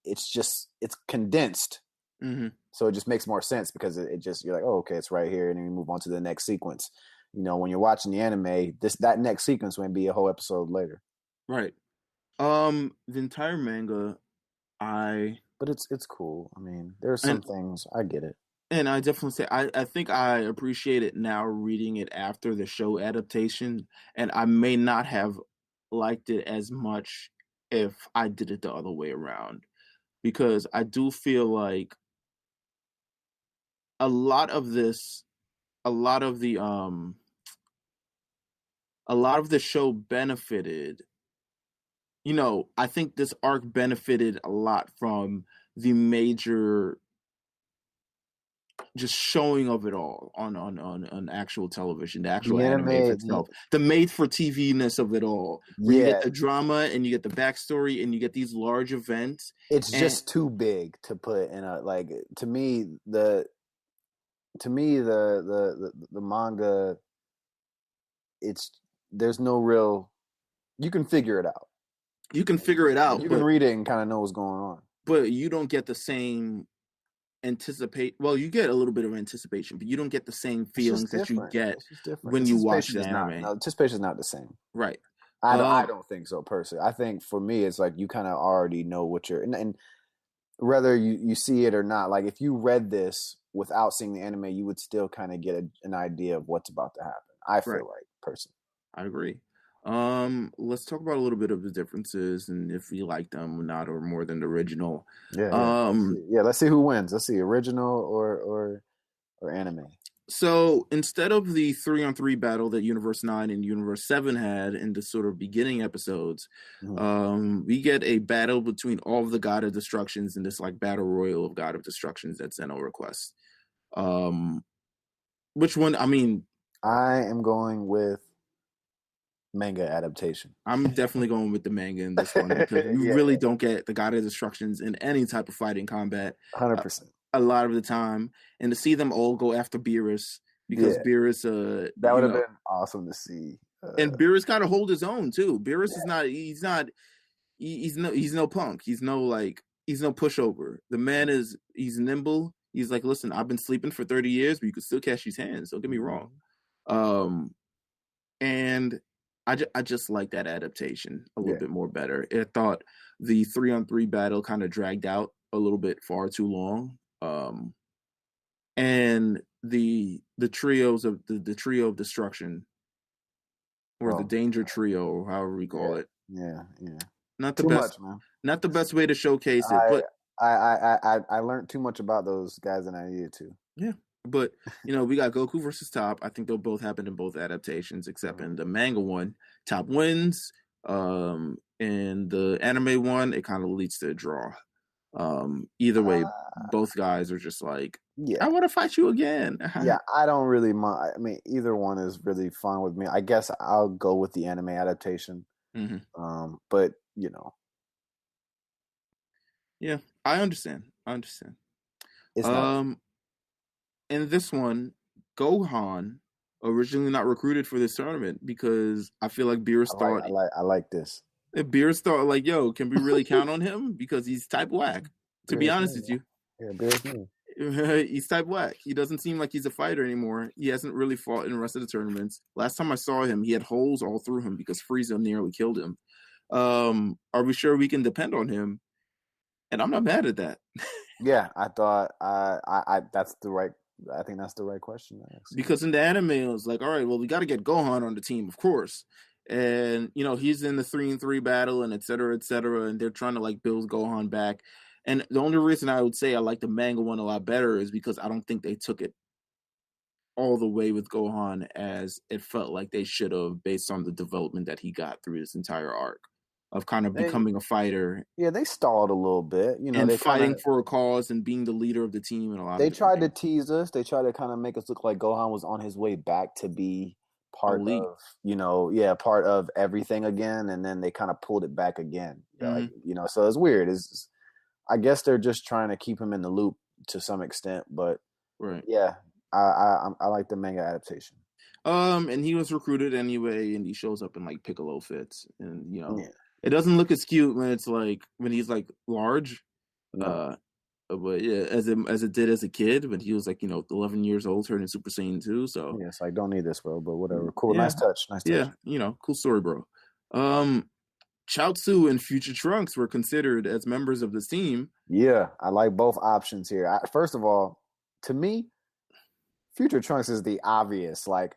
it's condensed, so it just makes more sense because it just, you're like, oh okay, it's right here, and then you move on to the next sequence. When you're watching the anime, that next sequence may be a whole episode later. Right. The entire manga, But it's cool. I mean, there are some things, I get it. And I definitely say, I think I appreciate it now reading it after the show adaptation. And I may not have liked it as much if I did it the other way around. Because I do feel like a lot of the show benefited. I think this arc benefited a lot from the major just showing of it all on actual television, the actual anime itself, the made for TV-ness of it all. Where you get the drama and you get the backstory and you get these large events. It's just too big to put in a, like, to me the manga, there's no real, you can figure it out. You can figure it out. You can read it and kind of know what's going on. But you don't get the same well, you get a little bit of anticipation, but you don't get the same feelings that you get when you watch the anime. Anticipation is not the same. Right. I don't think so, personally. I think for me, it's like you kind of already know what you're... And whether you see it or not, like if you read this without seeing the anime, you would still kind of get an idea of what's about to happen. I feel like, personally. I agree. Let's talk about a little bit of the differences and if we like them or not, or more than the original. Let's see who wins. Let's see, original or anime. So instead of the 3-on-3 battle that Universe 9 and Universe 7 had in the sort of beginning episodes, we get a battle between all of the God of Destructions in this like battle royal of God of Destructions that Zeno requests. Which one? I mean, I am going with manga adaptation. I'm definitely going with the manga in this one because you really don't get the God of Destructions in any type of fighting combat. 100%. A lot of the time, and to see them all go after Beerus because Beerus, that would have been awesome to see. And Beerus kind of hold his own too. Beerus is not. He's no punk. He's no pushover. The man he's nimble. He's like, listen, I've been sleeping for 30 years, but you can still catch these hands. Don't get me wrong. And I just like that adaptation a little bit more better. I thought the 3-on-3 battle kind of dragged out a little bit far too long. And the trio of destruction, or the danger trio, or however we call it. Yeah. Not the best, man. Not the best way to showcase it, but I learned too much about those guys than I needed to. Yeah. But, we got Goku versus Top. I think they'll both happen in both adaptations, except in the manga one, Top wins. In the anime one, it kind of leads to a draw. Either way, both guys are just like, I want to fight you again. I don't really mind. I mean, either one is really fun with me. I guess I'll go with the anime adaptation. But, Yeah, I understand. It's not... In this one, Gohan originally not recruited for this tournament because I feel like Beerus thought... I like this. And Beers thought like, yo, can we really count on him because he's type whack? To be Beer's honest me. with you, Yeah, Beer's me. he's type whack. He doesn't seem like he's a fighter anymore. He hasn't really fought in the rest of the tournaments. Last time I saw him, he had holes all through him because Frieza nearly killed him. Are we sure we can depend on him? And I'm not mad at that. Yeah, I thought I that's the right. I think that's the right question to ask. Because in the anime, it was like, all right, well, we got to get Gohan on the team, of course. And, he's in the 3-3 battle and et cetera, et cetera. And they're trying to like build Gohan back. And the only reason I would say I like the manga one a lot better is because I don't think they took it all the way with Gohan as it felt like they should have based on the development that he got through this entire arc of kind of becoming a fighter. Yeah, they stalled a little bit, and they fighting for a cause and being the leader of the team and a lot. They tried to tease us. They tried to kind of make us look like Gohan was on his way back to be part Elite. of, part of everything again, and then they kind of pulled it back again. So it's weird. I guess they're just trying to keep him in the loop to some extent, but right. Yeah, I like the manga adaptation. And he was recruited anyway, and he shows up in like Piccolo fits, and it doesn't look as cute when it's like when he's like large. No. But yeah, as it did as a kid when he was like 11 years old, turning Super Saiyan 2. So yes, I don't need this, bro. But whatever. Cool, yeah. Nice touch. Yeah, cool story, bro. Chaozu and Future Trunks were considered as members of this team. Yeah, I like both options here. First of all, to me, Future Trunks is the obvious. Like,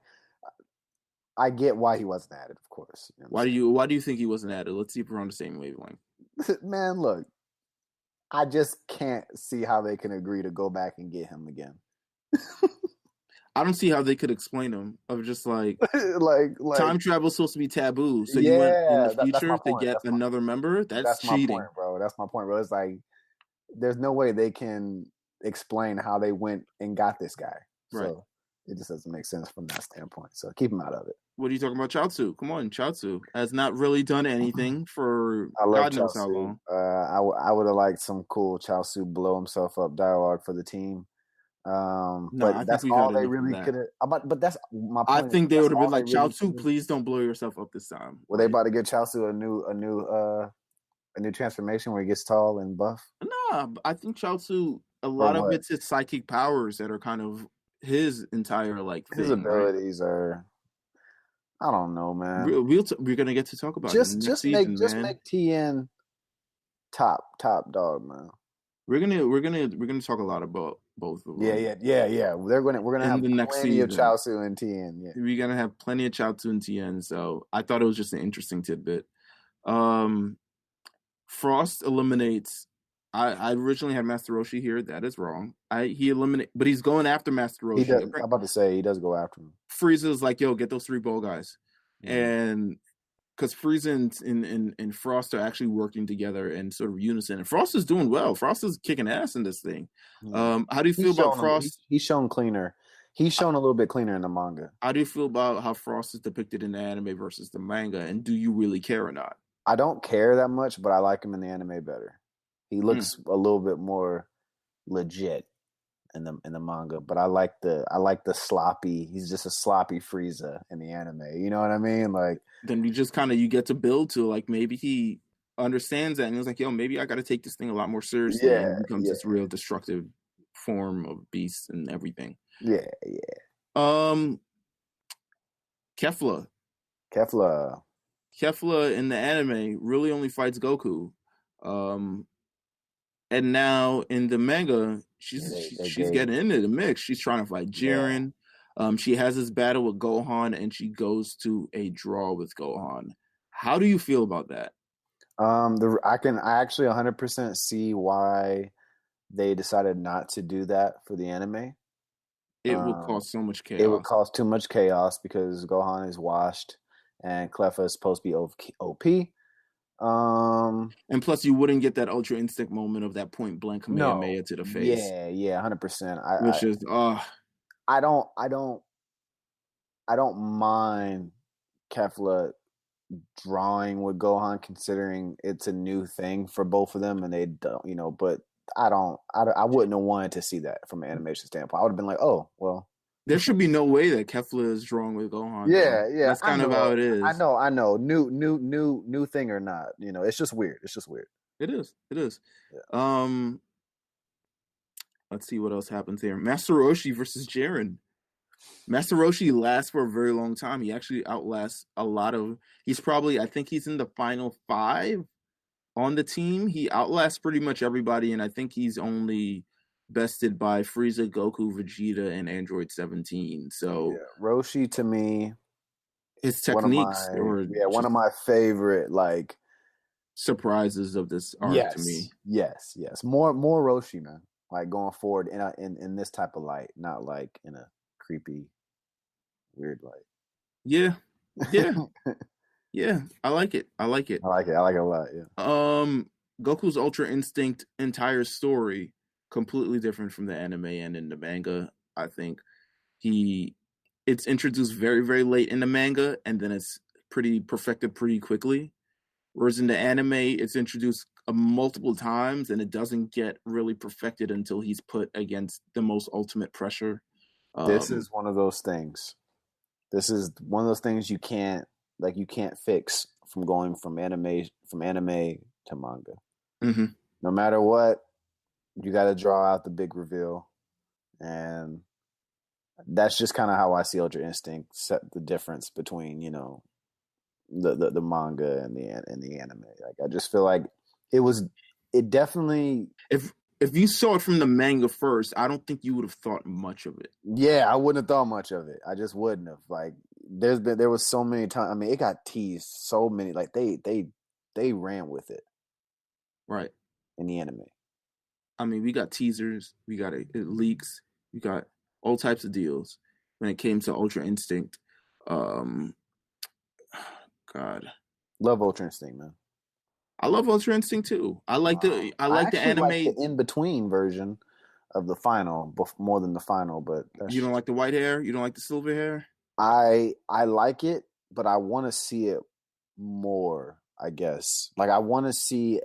I get why he wasn't added, of course. Why do you think he wasn't added? Let's see if we're on the same wavelength. Man, look, I just can't see how they can agree to go back and get him again. I don't see how they could explain him of just like time travel is supposed to be taboo. So you went in the future to get another member? That's cheating. My point, bro. That's my point, bro. It's like there's no way they can explain how they went and got this guy. Right. So it just doesn't make sense from that standpoint. So keep him out of it. What are you talking about, Chaozu? Come on, Chaozu has not really done anything for God knows how long. I would have liked some cool Chaozu blow himself up dialogue for the team. But that's all they really could have. But that's my point. I think they would have been like, Chaozu, please don't blow yourself up this time. Were they about to give Chaozu a new transformation where he gets tall and buff? Nah, I think Chaozu, a lot of it's his psychic powers that are kind of his entire like thing. His abilities are. I don't know, man. We're gonna get to talk about just make TN top dog, man. We're gonna talk a lot about both of them. Yeah. We're gonna have the next plenty of Chaozu and TN. Yeah, we're gonna have plenty of Chaozu and TN. So I thought it was just an interesting tidbit. Frost eliminates. I originally had Master Roshi here. That is wrong. He eliminates, but he's going after Master Roshi. He does, I'm about to say he does go after him. Frieza's like, yo, get those 3 ball guys, and because Frieza and Frost are actually working together in sort of unison, and Frost is doing well. Frost is kicking ass in this thing. How do you feel about Frost? He's shown cleaner. He's shown a little bit cleaner in the manga. How do you feel about how Frost is depicted in the anime versus the manga, and do you really care or not? I don't care that much, but I like him in the anime better. He looks a little bit more legit in the manga, but I like the sloppy. He's just a sloppy Frieza in the anime. You know what I mean? Like then you get to build to like maybe he understands that and he's like, yo, maybe I got to take this thing a lot more seriously. Yeah, and becomes this real destructive form of beast and everything. Yeah. Kefla in the anime really only fights Goku. And now in the manga, she's getting into the mix. She's trying to fight Jiren. Yeah. She has this battle with Gohan, and she goes to a draw with Gohan. How do you feel about that? I actually 100% see why they decided not to do that for the anime. It would cause so much chaos. It would cause too much chaos because Gohan is washed, and Cleffa is supposed to be OP. And plus, you wouldn't get that Ultra Instinct moment of that point blank Kamehameha to the face. Yeah, 100%. Which is, I don't mind Kefla drawing with Gohan, considering it's a new thing for both of them, and they don't, but I wouldn't have wanted to see that from an animation standpoint. I would have been like, oh, well, There should be no way that Kefla is drawing with Gohan, though. Yeah. That's kind of how it is. I know. New thing or not, it's just weird. It's just weird. It is. Yeah. Let's see what else happens here. Master Roshi versus Jiren. Master Roshi lasts for a very long time. He actually outlasts a lot of. He's probably, I think he's in the final 5 on the team. He outlasts pretty much everybody, and I think he's only bested by Frieza, Goku, Vegeta, and Android 17. So Roshi, to me, his techniques one of my favorite surprises of this arc to me. Yes. More Roshi, man. Like going forward in this type of light, not like in a creepy, weird light. Yeah. Yeah, I like it. I like it a lot. Yeah. Goku's Ultra Instinct entire story completely different from the anime and in the manga. I think it's introduced very, very late in the manga, and then it's pretty perfected pretty quickly. Whereas in the anime, it's introduced multiple times, and it doesn't get really perfected until he's put against the most ultimate pressure. This is one of those things. This is one of those things you can't fix from going from anime to manga. Mm-hmm. No matter what, you got to draw out the big reveal, and that's just kind of how I see Ultra Instinct set the difference between the manga and the anime. Like I just feel like it definitely. If you saw it from the manga first, I don't think you would have thought much of it. Yeah, I wouldn't have thought much of it. I just wouldn't have. Like there was so many times. I mean, it got teased so many. Like they ran with it, right? In the anime. I mean, we got teasers, we got leaks, we got all types of deals when it came to Ultra Instinct. God, love Ultra Instinct, man. I love Ultra Instinct too. I like the anime, like the in between version of the final more than the final. But you don't like the white hair? You don't like the silver hair? I like it, but I want to see it more. I guess I want to see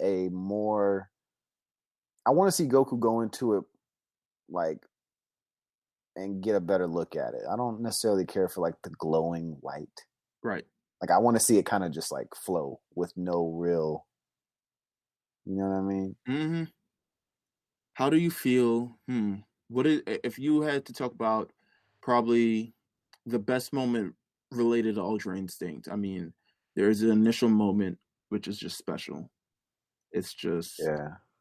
I want to see Goku go into it and get a better look at it. I don't necessarily care for the glowing white. Right. I want to see it kind of just flow with no real. You know what I mean? Mm-hmm. How do you feel? If you had to talk about probably the best moment related to Ultra Instinct? I mean, there's an initial moment which is just special. It's just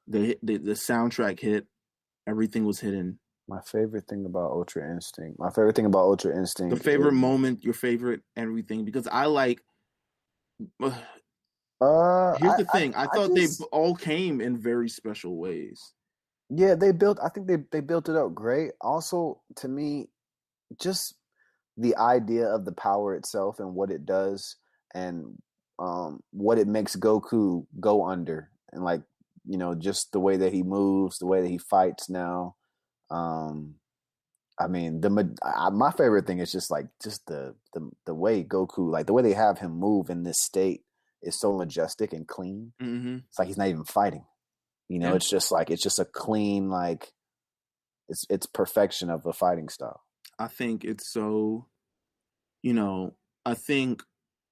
the soundtrack hit. Everything was hidden. My favorite thing about Ultra Instinct. The favorite moment, your favorite everything, because I like. Here's the thing. I thought they all came in very special ways. Yeah, I think they built it up great. Also, to me, just the idea of the power itself and what it does and what it makes Goku go under, and just the way that he moves, the way that he fights now. I mean, my favorite thing is just the way Goku, the way they have him move in this state is so majestic and clean. Mm-hmm. It's like he's not even fighting. It's just a clean, it's perfection of a fighting style. I think it's so, I think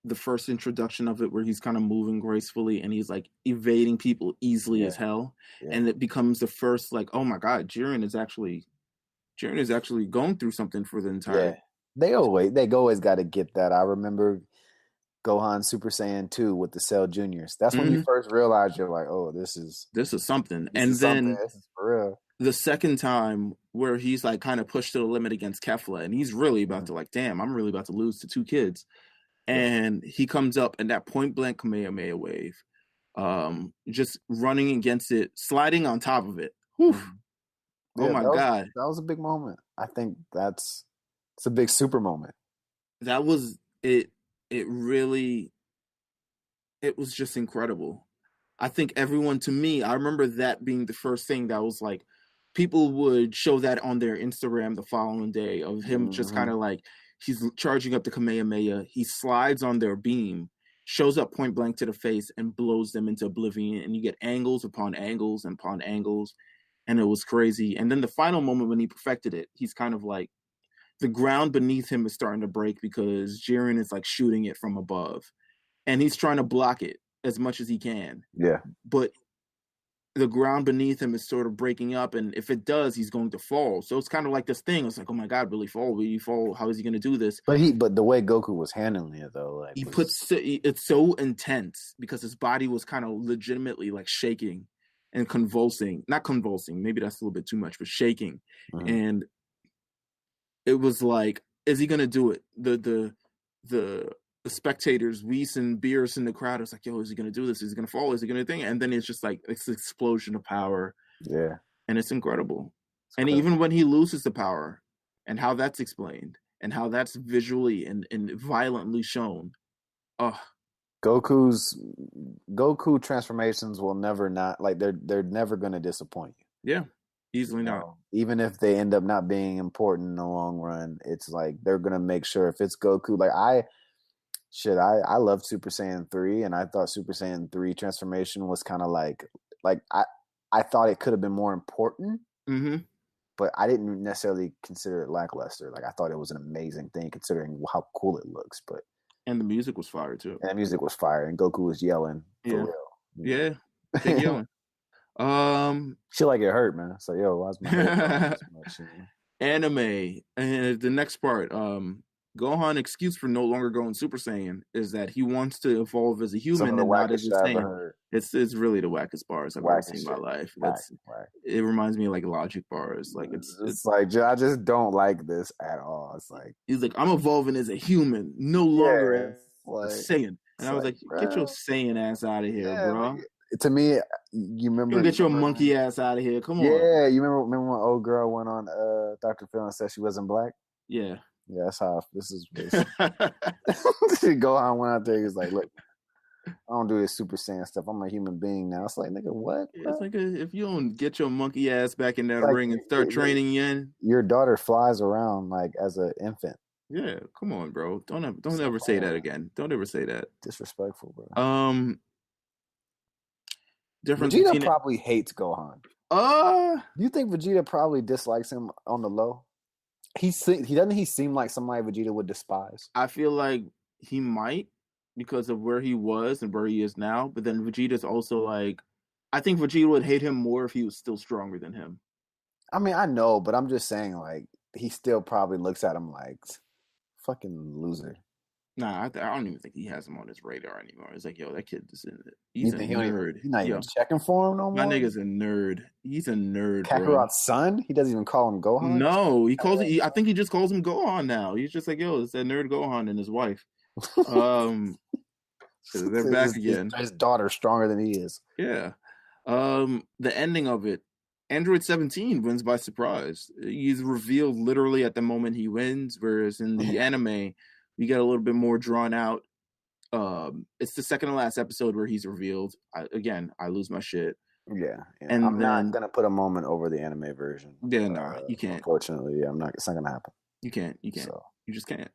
the first introduction of it where he's kind of moving gracefully and he's evading people easily as hell. Yeah. And it becomes the first oh my God, Jiren is actually going through something for the entire. Yeah. They always got to get that. I remember Gohan Super Saiyan 2 with the Cell Juniors. That's when you first realize you're like, oh, this is something. This is for real. The second time where he's kind of pushed to the limit against Kefla and he's really about to damn, I'm really about to lose to 2 kids. And he comes up and that point blank Kamehameha wave, just running against it, sliding on top of it. Whew. Yeah, oh my God. That was a big moment. I think it's a big super moment. That was it. It was just incredible. I think everyone, to me, I remember that being the first thing that was people would show that on their Instagram the following day of him just kind of he's charging up the Kamehameha. He slides on their beam, shows up point blank to the face and blows them into oblivion. And you get angles upon angles and upon angles. And it was crazy. And then the final moment when he perfected it, he's kind of the ground beneath him is starting to break because Jiren is like shooting it from above, and he's trying to block it as much as he can. Yeah. But the ground beneath him is sort of breaking up, and if it does, he's going to fall. So it's kind of like this thing. It's like, oh my god, will he fall? Will he fall? How is he going to do this? But the way Goku was handling it though, like it's so intense because his body was kind of legitimately like shaking and convulsing. Not convulsing, maybe that's a little bit too much, but shaking. And it was like, is he going to do it? The spectators, Whis and Beerus in the crowd, it's like, yo, is he going to do this? Is he going to fall? Is he going to think? And then it's just like this explosion of power. Yeah. And it's incredible. And even when he loses the power and how that's explained and how that's visually and violently shown. Goku transformations will never not, like, they're never going to disappoint you. Yeah. Easily not. Even if they end up not being important in the long run, it's like they're going to make sure if it's Goku, like I loved Super Saiyan 3, and I thought Super Saiyan 3 transformation was kind of like I thought it could have been more important, but I didn't necessarily consider it lackluster. Like I thought it was an amazing thing considering how cool it looks. And the music was fire too. And the music was fire, and Goku was yelling for real. Yeah, big yelling. Shit like it hurt, man. So yo, why's my head so much? Anime, and the next part, Gohan excuse for no longer going Super Saiyan is that he wants to evolve as a human and not as a Saiyan. It's really the wackest bars I've ever seen in my life. It reminds me of like Logic bars. Like it's like I just don't like this at all. It's like he's like, I'm evolving as a human, no longer as a Saiyan. And I was like, get your Saiyan ass out of here, bro. Like, to me, you remember? You get your monkey ass out of here. Come on. Yeah, you remember when old girl went on Dr. Phil and said she wasn't black? Yeah. Yeah, that's how this is. Gohan went out there. He was like, "Look, I don't do this Super Saiyan stuff. I'm a human being now." It's like, nigga, what? Yeah, it's like if you don't get your monkey ass back in that ring and start training again. Your daughter flies around like as an infant. Yeah, come on, bro. Don't ever say that again. Don't ever say that. Disrespectful, bro. Vegeta probably hates Gohan. Do you think Vegeta probably dislikes him on the low? He seem like somebody Vegeta would despise? I feel like he might because of where he was and where he is now. But then Vegeta's also like, I think Vegeta would hate him more if he was still stronger than him. I mean, I know, but I'm just saying, like, he still probably looks at him like, fucking loser. Nah, I don't even think he has him on his radar anymore. It's like, yo, that kid is he's a nerd. He's not even checking for him no more? My nigga's a nerd. He's a nerd, Kakarot's son? He doesn't even call him Gohan? No, he calls it. I think he just calls him Gohan now. He's just like, yo, it's that nerd Gohan and his wife. They're back again. His daughter's stronger than he is. Yeah. The ending of it, Android 17 wins by surprise. He's revealed literally at the moment he wins, whereas in the anime, we get a little bit more drawn out. It's the second to last episode where he's revealed. I lose my shit. Yeah. And I'm not gonna put a moment over the anime version. Yeah, no, you can't. Unfortunately, yeah, it's not gonna happen. You can't. So. You just can't.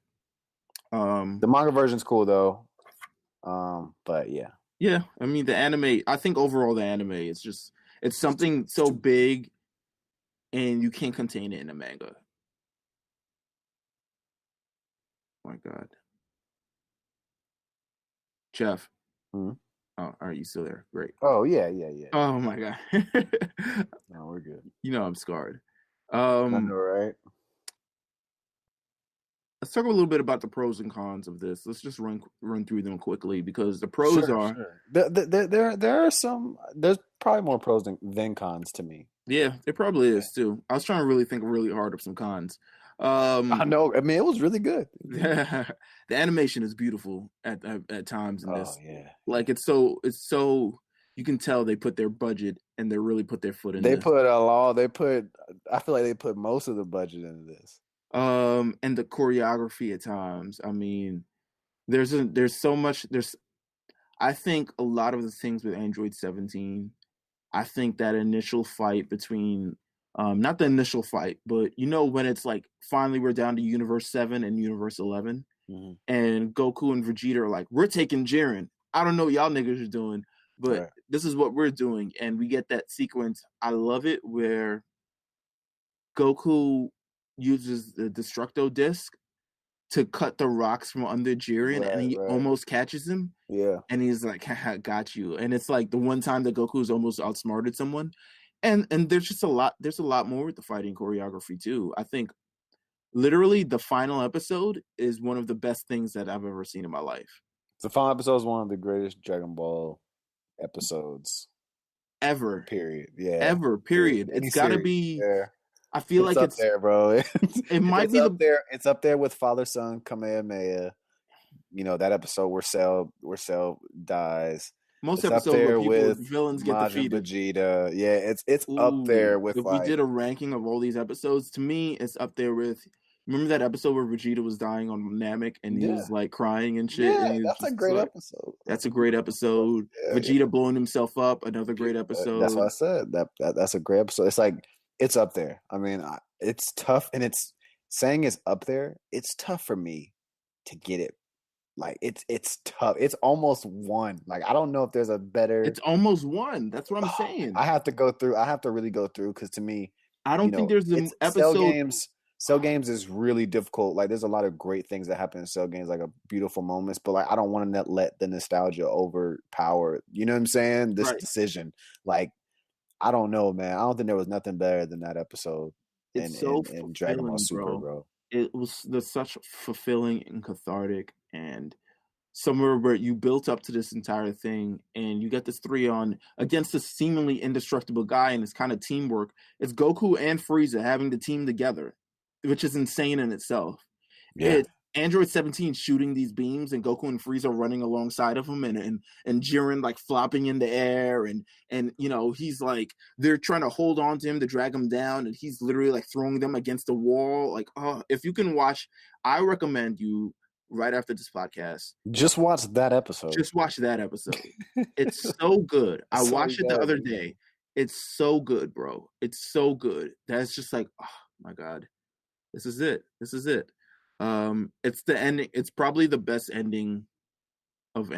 The manga version's cool though. But yeah. Yeah, I mean the anime. I think overall the anime it's something so big, and you can't contain it in a manga. Oh my God, Jeff. Mm-hmm. Oh, are you still there? Great. Oh yeah. Oh my God. No, we're good. You know I'm scarred. I know, right? Let's talk a little bit about the pros and cons of this. Let's just run through them quickly because the pros are there are some. There's probably more pros than cons to me. Yeah, it probably is too. I was trying to really think really hard of some cons. I know. I mean, it was really good. The animation is beautiful at times in this. Oh yeah. Like it's so you can tell they put their budget and they really put their foot in. I feel like they put most of the budget into this. And the choreography at times. I mean, there's so much. I think a lot of the things with Android 17. I think that initial fight between, not the initial fight, but when it's like finally we're down to Universe 7 and Universe 11, and Goku and Vegeta are like, we're taking Jiren. I don't know what y'all niggas are doing, but this is what we're doing, and we get that sequence. I love it where Goku uses the Destructo disc to cut the rocks from under Jiren, and he almost catches him. Yeah. And he's like, haha, got you. And it's like the one time that Goku's almost outsmarted someone. And there's just there's a lot more with the fighting choreography too. I think literally the final episode is one of the best things that I've ever seen in my life. The final episode is one of the greatest Dragon Ball episodes ever. Period. Yeah. Ever. Period. It's got to be. Yeah. I feel like up there, bro. It might be up there. It's up there with Father Son Kamehameha. You know that episode where Cell dies. Most episodes where villains get Majin defeated. Vegeta. Yeah, it's up there with. If we did a ranking of all these episodes, to me, it's up there with. Remember that episode where Vegeta was dying on Namek and he was like crying and shit? Yeah, and that's a great episode. That's a great episode. Yeah, Vegeta blowing himself up, another great episode. That's what I said. That's a great episode. It's like it's up there. I mean, it's tough, and it's saying it's up there. It's tough for me to get it. Like it's tough. It's almost one. Like I don't know if there's a better. It's almost one. That's what I'm saying. I have to go through. I have to really go through because to me, I don't think there's an episode. Cell games is really difficult. Like there's a lot of great things that happen in Cell games, like a beautiful moments. But like I don't want to let the nostalgia overpower. You know what I'm saying? This decision. Like I don't know, man. I don't think there was nothing better than that episode in Dragon Ball Super, bro. It was such fulfilling and cathartic, and somewhere where you built up to this entire thing, and you get this 3-on against this seemingly indestructible guy, and it's kind of teamwork. It's Goku and Frieza having the team together, which is insane in itself. Yeah. It's Android 17 shooting these beams, and Goku and Frieza running alongside of him, and Jiren like flopping in the air, and you know he's like they're trying to hold on to him to drag him down, and he's literally like throwing them against the wall. Like, oh, if you can watch, I recommend you right after this podcast, just watch that episode. Just watch that episode. It's so good. I watched it the other day. It's so good, bro. It's so good. That's just like, oh my god, this is it. This is it. It's the ending. It's probably the best ending of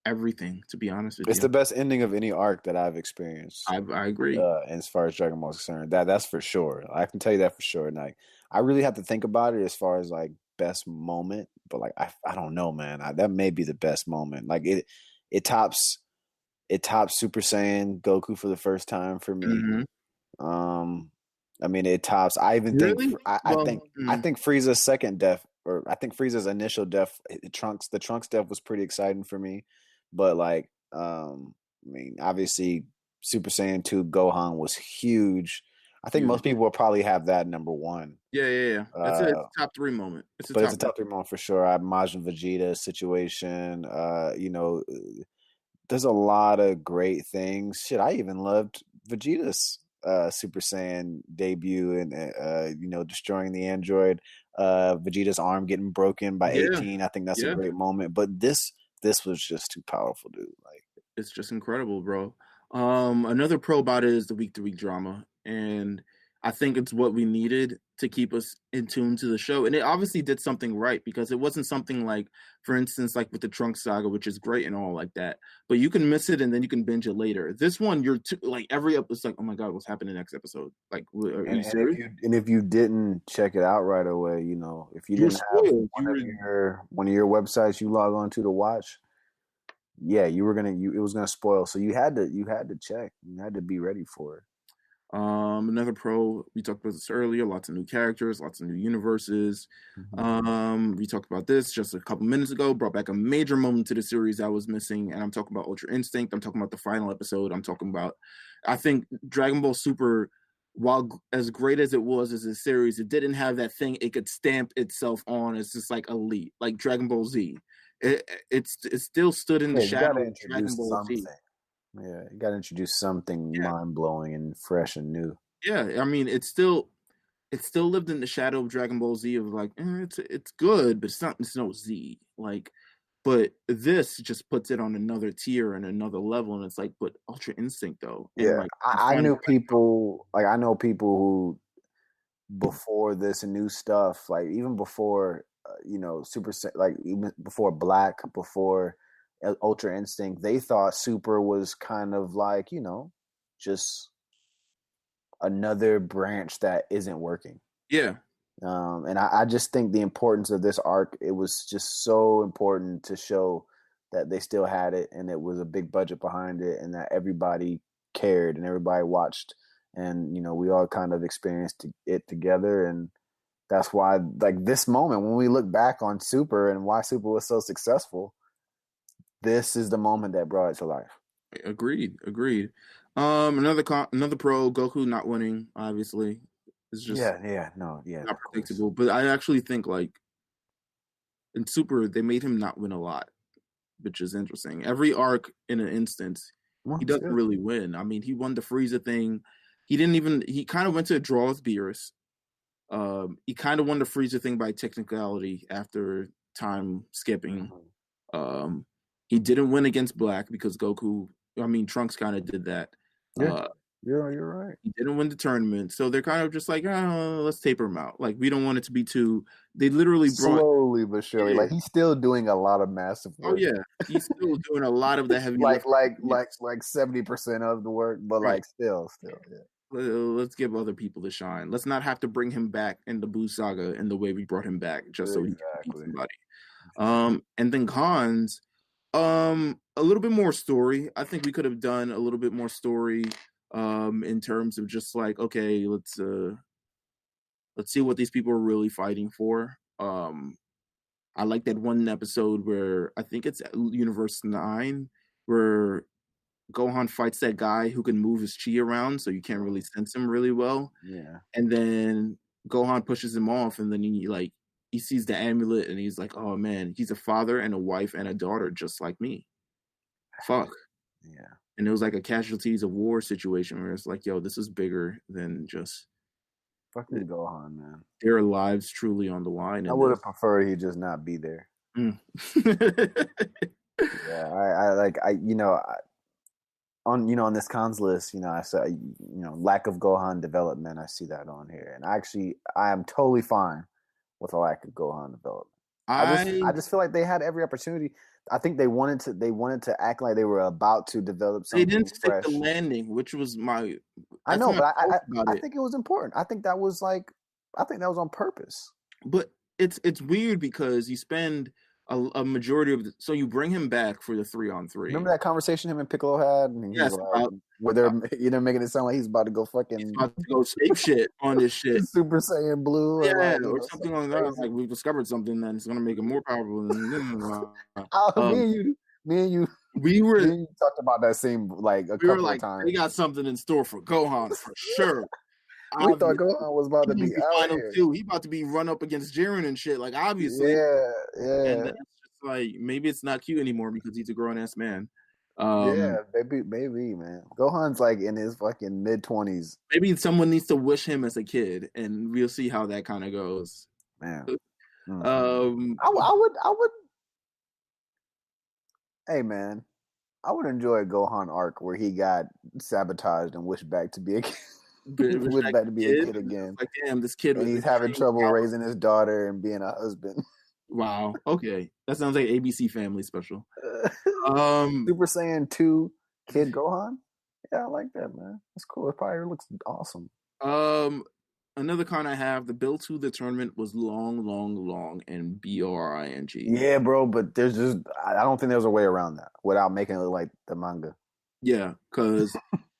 everything, to be honest with you. It's the best ending of any arc that I've experienced. I agree. As far as Dragon Ball is concerned, that's for sure. I can tell you that for sure. And like, I really have to think about it as far as like best moment, but like I don't know, man. That may be the best moment. Like it tops Super Saiyan Goku for the first time for me. Mm-hmm. I mean, it tops. I even think I think Frieza's second death, or I think Frieza's initial death, the Trunks death was pretty exciting for me. But like, I mean, obviously, Super Saiyan 2 Gohan was huge. I think most people will probably have that number one. Yeah. It's a top 3 moment. It's a top 3 moment for sure. I have Majin Vegeta situation. You know, there's a lot of great things. Shit, I even loved Vegeta's Super Saiyan debut and you know, destroying the android, Vegeta's arm getting broken by 18. I think that's a great moment. But this was just too powerful, dude. Like, it's just incredible, bro. Another pro about it is the week-to-week drama, and I think it's what we needed to keep us in tune to the show. And it obviously did something right, because it wasn't something like, for instance, like with the Trunks saga, which is great and all like that, but you can miss it and then you can binge it later. This one, like every episode, it's like, oh my god, what's happening next episode? Like, if you didn't check it out right away, you know, if you didn't have one of your websites you log on to watch, yeah, it was gonna spoil. So you had to check. You had to be ready for it. Another pro, we talked about this earlier, lots of new characters, lots of new universes. Mm-hmm. We talked about this just a couple minutes ago, brought back a major moment to the series I was missing, and I'm talking about Ultra Instinct. I'm talking about the final episode. I think Dragon Ball Super, while as great as it was as a series, it didn't have that thing it could stamp itself on as just like elite, like Dragon Ball Z. It still stood in the shadow of Dragon Ball Z. Yeah, you got to introduce something mind-blowing and fresh and new. Yeah, I mean, it still lived in the shadow of Dragon Ball Z of like, it's good, but it's no Z. Like, but this just puts it on another tier and another level, and it's like, but Ultra Instinct though. Yeah, like, I know people who before this new stuff, like even before you know, Super, like even before Black, before Ultra Instinct, they thought Super was kind of like, you know, just another branch that isn't working. Yeah. And I just think the importance of this arc, it was just so important to show that they still had it and it was a big budget behind it and that everybody cared and everybody watched and, we all kind of experienced it together. And that's why, like, this moment, when we look back on Super and why Super was so successful, this is the moment that brought it to life. Agreed. Another pro, Goku not winning, obviously. It's just not predictable. But I actually think, like, in Super, they made him not win a lot, which is interesting. Every arc, in an instance, he doesn't really win. I mean, he won the Frieza thing. He kind of went to a draw with Beerus. He kind of won the Frieza thing by technicality after time skipping. He didn't win against Black because Trunks kind of did that. Yeah. You're right. He didn't win the tournament, so they're kind of just like, let's taper him out. Like, we don't want it to be too. They literally slowly but surely. Like, he's still doing a lot of massive work. Oh yeah, he's still doing a lot of the heavy like 70% of the work, but right. Like still, yeah. Let's give other people the shine. Let's not have to bring him back in the Buu saga in the way we brought him back just so he can beat somebody. And then Khans, a little bit more story. I think we could have done a little bit more story. In terms of just like, okay, let's see what these people are really fighting for. I like that one episode where I think it's Universe 9 where Gohan fights that guy who can move his chi around, so you can't really sense him really well. Yeah. And then Gohan pushes him off, and then he sees the amulet, and he's like, oh man, he's a father and a wife and a daughter just like me. Fuck. Yeah. And it was like a casualties of war situation where it's like, yo, this is bigger than just fucking Gohan, man. Their lives truly on the line. I would have preferred he just not be there. Mm. On this cons list, I said, lack of Gohan development. I see that on here, and I am totally fine with a lack of Gohan development. I just feel like they had every opportunity. I think they wanted to act like they were about to develop something. They didn't stick fresh. the landing, which was my. I know, but I think it was important. I think that was on purpose. But it's weird because you spend a majority of so you bring him back for the 3-on-3. Remember that conversation him and Piccolo had? And yes, where they're making it sound like he's about to go fucking go save shit on this shit. Super Saiyan Blue, or something like that. Like we've discovered something that's gonna make him more powerful than me and you. We talked about that scene like a couple of times. We got something in store for Gohan for sure. We thought Gohan was about to be out here. Too. He about to be run up against Jiren and shit. Like obviously, yeah. And it's just like maybe it's not cute anymore because he's a grown ass man. Maybe, man. Gohan's like in his fucking mid-20s. Maybe someone needs to wish him as a kid, and we'll see how that kind of goes. Man, I would. Hey, man, I would enjoy a Gohan arc where he got sabotaged and wished back to be a kid. Wished back to be a kid again. Like, damn, this kid. And he's having trouble raising his daughter and being a husband. Wow. Okay, that sounds like ABC Family special. Super Saiyan 2 Kid Gohan. Yeah, I like that, man. That's cool. It probably looks awesome. Another con I have, the build to the tournament was long, and BRING. Yeah, bro, but there's just I don't think there's a way around that without making it look like the manga. Yeah, because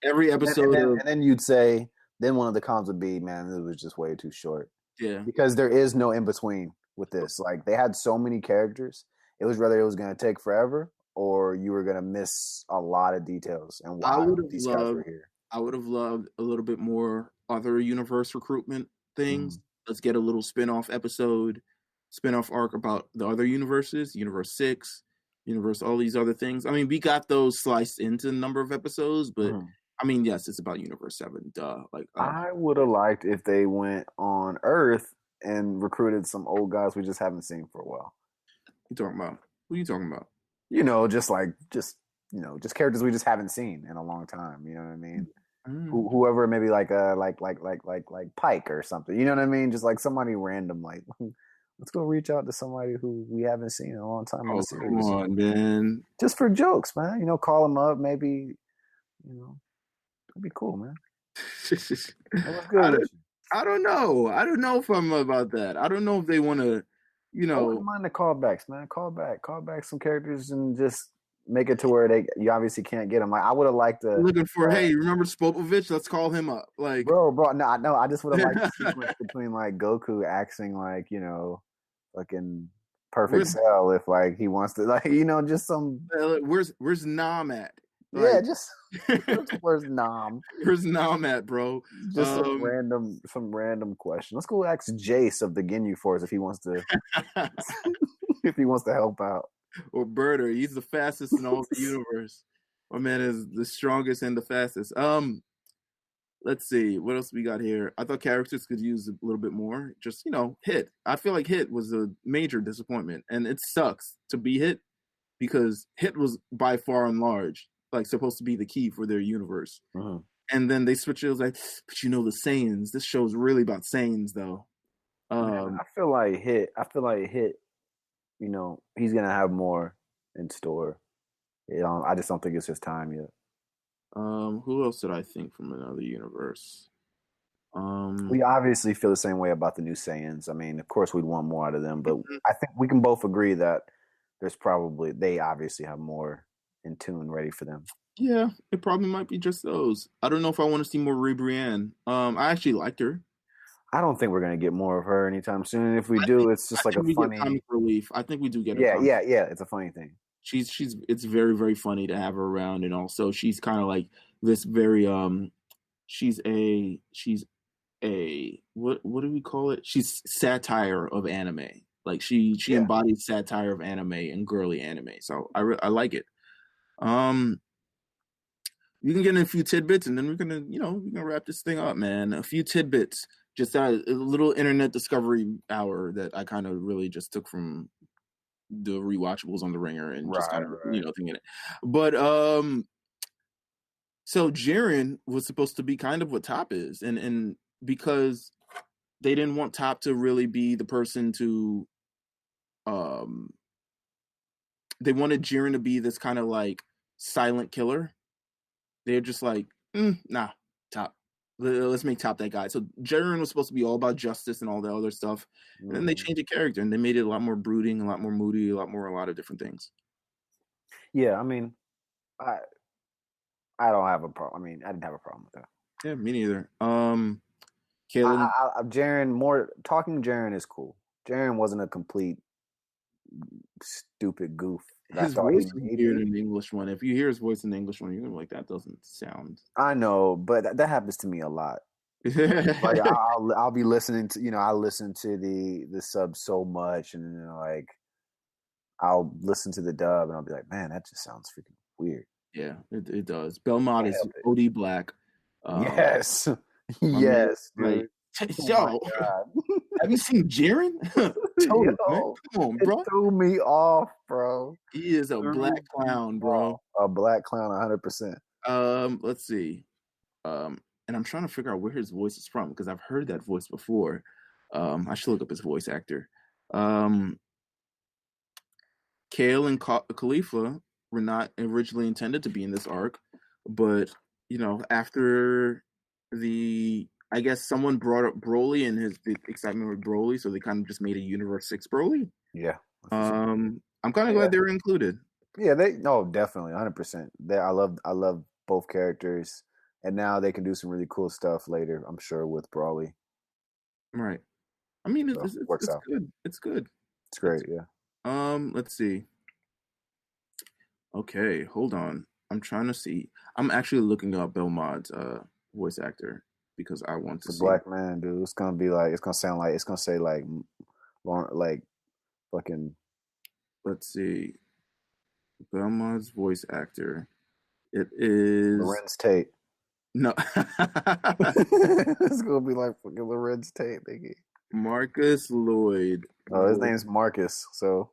every episode, and then you'd say, then one of the cons would be, man, it was just way too short. Yeah, because there is no in between with this. Like they had so many characters, it was whether it was going to take forever or you were going to miss a lot of details and why these guys were here. I would have loved a little bit more other universe recruitment things. Let's get a little spin-off episode, spin-off arc about the other universes, Universe 6, Universe, all these other things. I mean, we got those sliced into a number of episodes, but I mean, yes, it's about Universe 7. Duh. Like I would have liked if they went on Earth and recruited some old guys we just haven't seen for a while. What are you talking about? Just characters we just haven't seen in a long time. You know what I mean? Whoever, maybe like Pike or something. You know what I mean? Just like somebody random. Like, let's go reach out to somebody who we haven't seen in a long time. Oh, come on, man! Just for jokes, man. Call them up. Maybe, it'd be cool, man. What's good with you? I don't know. I don't know if I'm about that. I don't know if they want to, I wouldn't mind the callbacks, man. Call back some characters and just make it to where you obviously can't get them. Like I would have liked to looking for. Hey, you remember Spopovich? Let's call him up. Like, bro. No, I just would have liked the sequence between like Goku acting like fucking perfect cell if like he wants to like just some. Where's Nam at? Like, yeah, just where's Nam? Where's Nam at, bro? Just some random question. Let's go ask Jace of the Ginyu Force if he wants to if he wants to help out. Or Birder, he's the fastest in all the universe. My man is the strongest and the fastest. Let's see what else we got here. I thought characters could use a little bit more. Just Hit. I feel like Hit was a major disappointment, and it sucks to be Hit because Hit was by far and large like supposed to be the key for their universe. Uh-huh. And then they switch it. It was like, but the Saiyans. This show's really about Saiyans, though. I feel like Hit. He's gonna have more in store. I just don't think it's his time yet. Who else did I think from another universe? We obviously feel the same way about the new Saiyans. I mean, of course, we'd want more out of them, but I think we can both agree that they obviously have more in tune ready for them. Yeah, it probably might be just those. I don't know if I want to see more Ribrianne. I actually liked her. I don't think we're gonna get more of her anytime soon. If we do, it's just like a funny comic relief. I think we do get. Yeah. It's a funny thing. It's very, very funny to have her around, and also she's kind of like this very she's a what do we call it? She's satire of anime. Like she embodies satire of anime and girly anime. So I like it. You can get in a few tidbits, and then we're gonna wrap this thing up, man. A few tidbits, just a little internet discovery hour that I kind of really just took from the rewatchables on the Ringer and just kind of thinking it. But so Jiren was supposed to be kind of what Top is, and because they didn't want Top to really be the person to they wanted Jiren to be this kind of like silent killer. They're just like, nah, Top. Let's make Top that guy. So Jiren was supposed to be all about justice and all the other stuff. And then they changed the character and they made it a lot more brooding, a lot more moody, a lot of different things. Yeah, I mean, I don't have a problem. I mean, I didn't have a problem with that. Yeah, me neither. Kalen, Jiren, talking Jiren is cool. Jiren wasn't a complete stupid goof. His voice is weird in the English one. If you hear his voice in the English one, you're gonna be like, that doesn't sound. I know, but that happens to me a lot. Like I'll be listening to I listen to the sub so much, and like I'll listen to the dub, and I'll be like, man, that just sounds freaking weird. Yeah, it does. Belmont is OD Black. Yes, yes, dude. Yo, have you seen Jiren? Come on, bro. It threw me off, bro. He is a black clown, bro. A black clown, 100%. Let's see. And I'm trying to figure out where his voice is from because I've heard that voice before. I should look up his voice actor. Kale and Khalifa were not originally intended to be in this arc, but after I guess someone brought up Broly and his big excitement with Broly, so they kind of just made a Universe 6 Broly. Yeah. I'm kind of glad they were included. Yeah, definitely, 100%. I love both characters, and now they can do some really cool stuff later, I'm sure, with Broly. Right. I mean, it's good. It's good. It's great, yeah. Let's see. Okay, hold on. I'm trying to see. I'm actually looking up Belmont's voice actor. Because I want to see black man, dude. It's gonna say like fucking. Let's see, Belmont's voice actor. It is Lorenz Tate. No, it's gonna be like fucking Lorenz Tate, thingy. Marcus Lloyd. Oh, his name's Marcus. So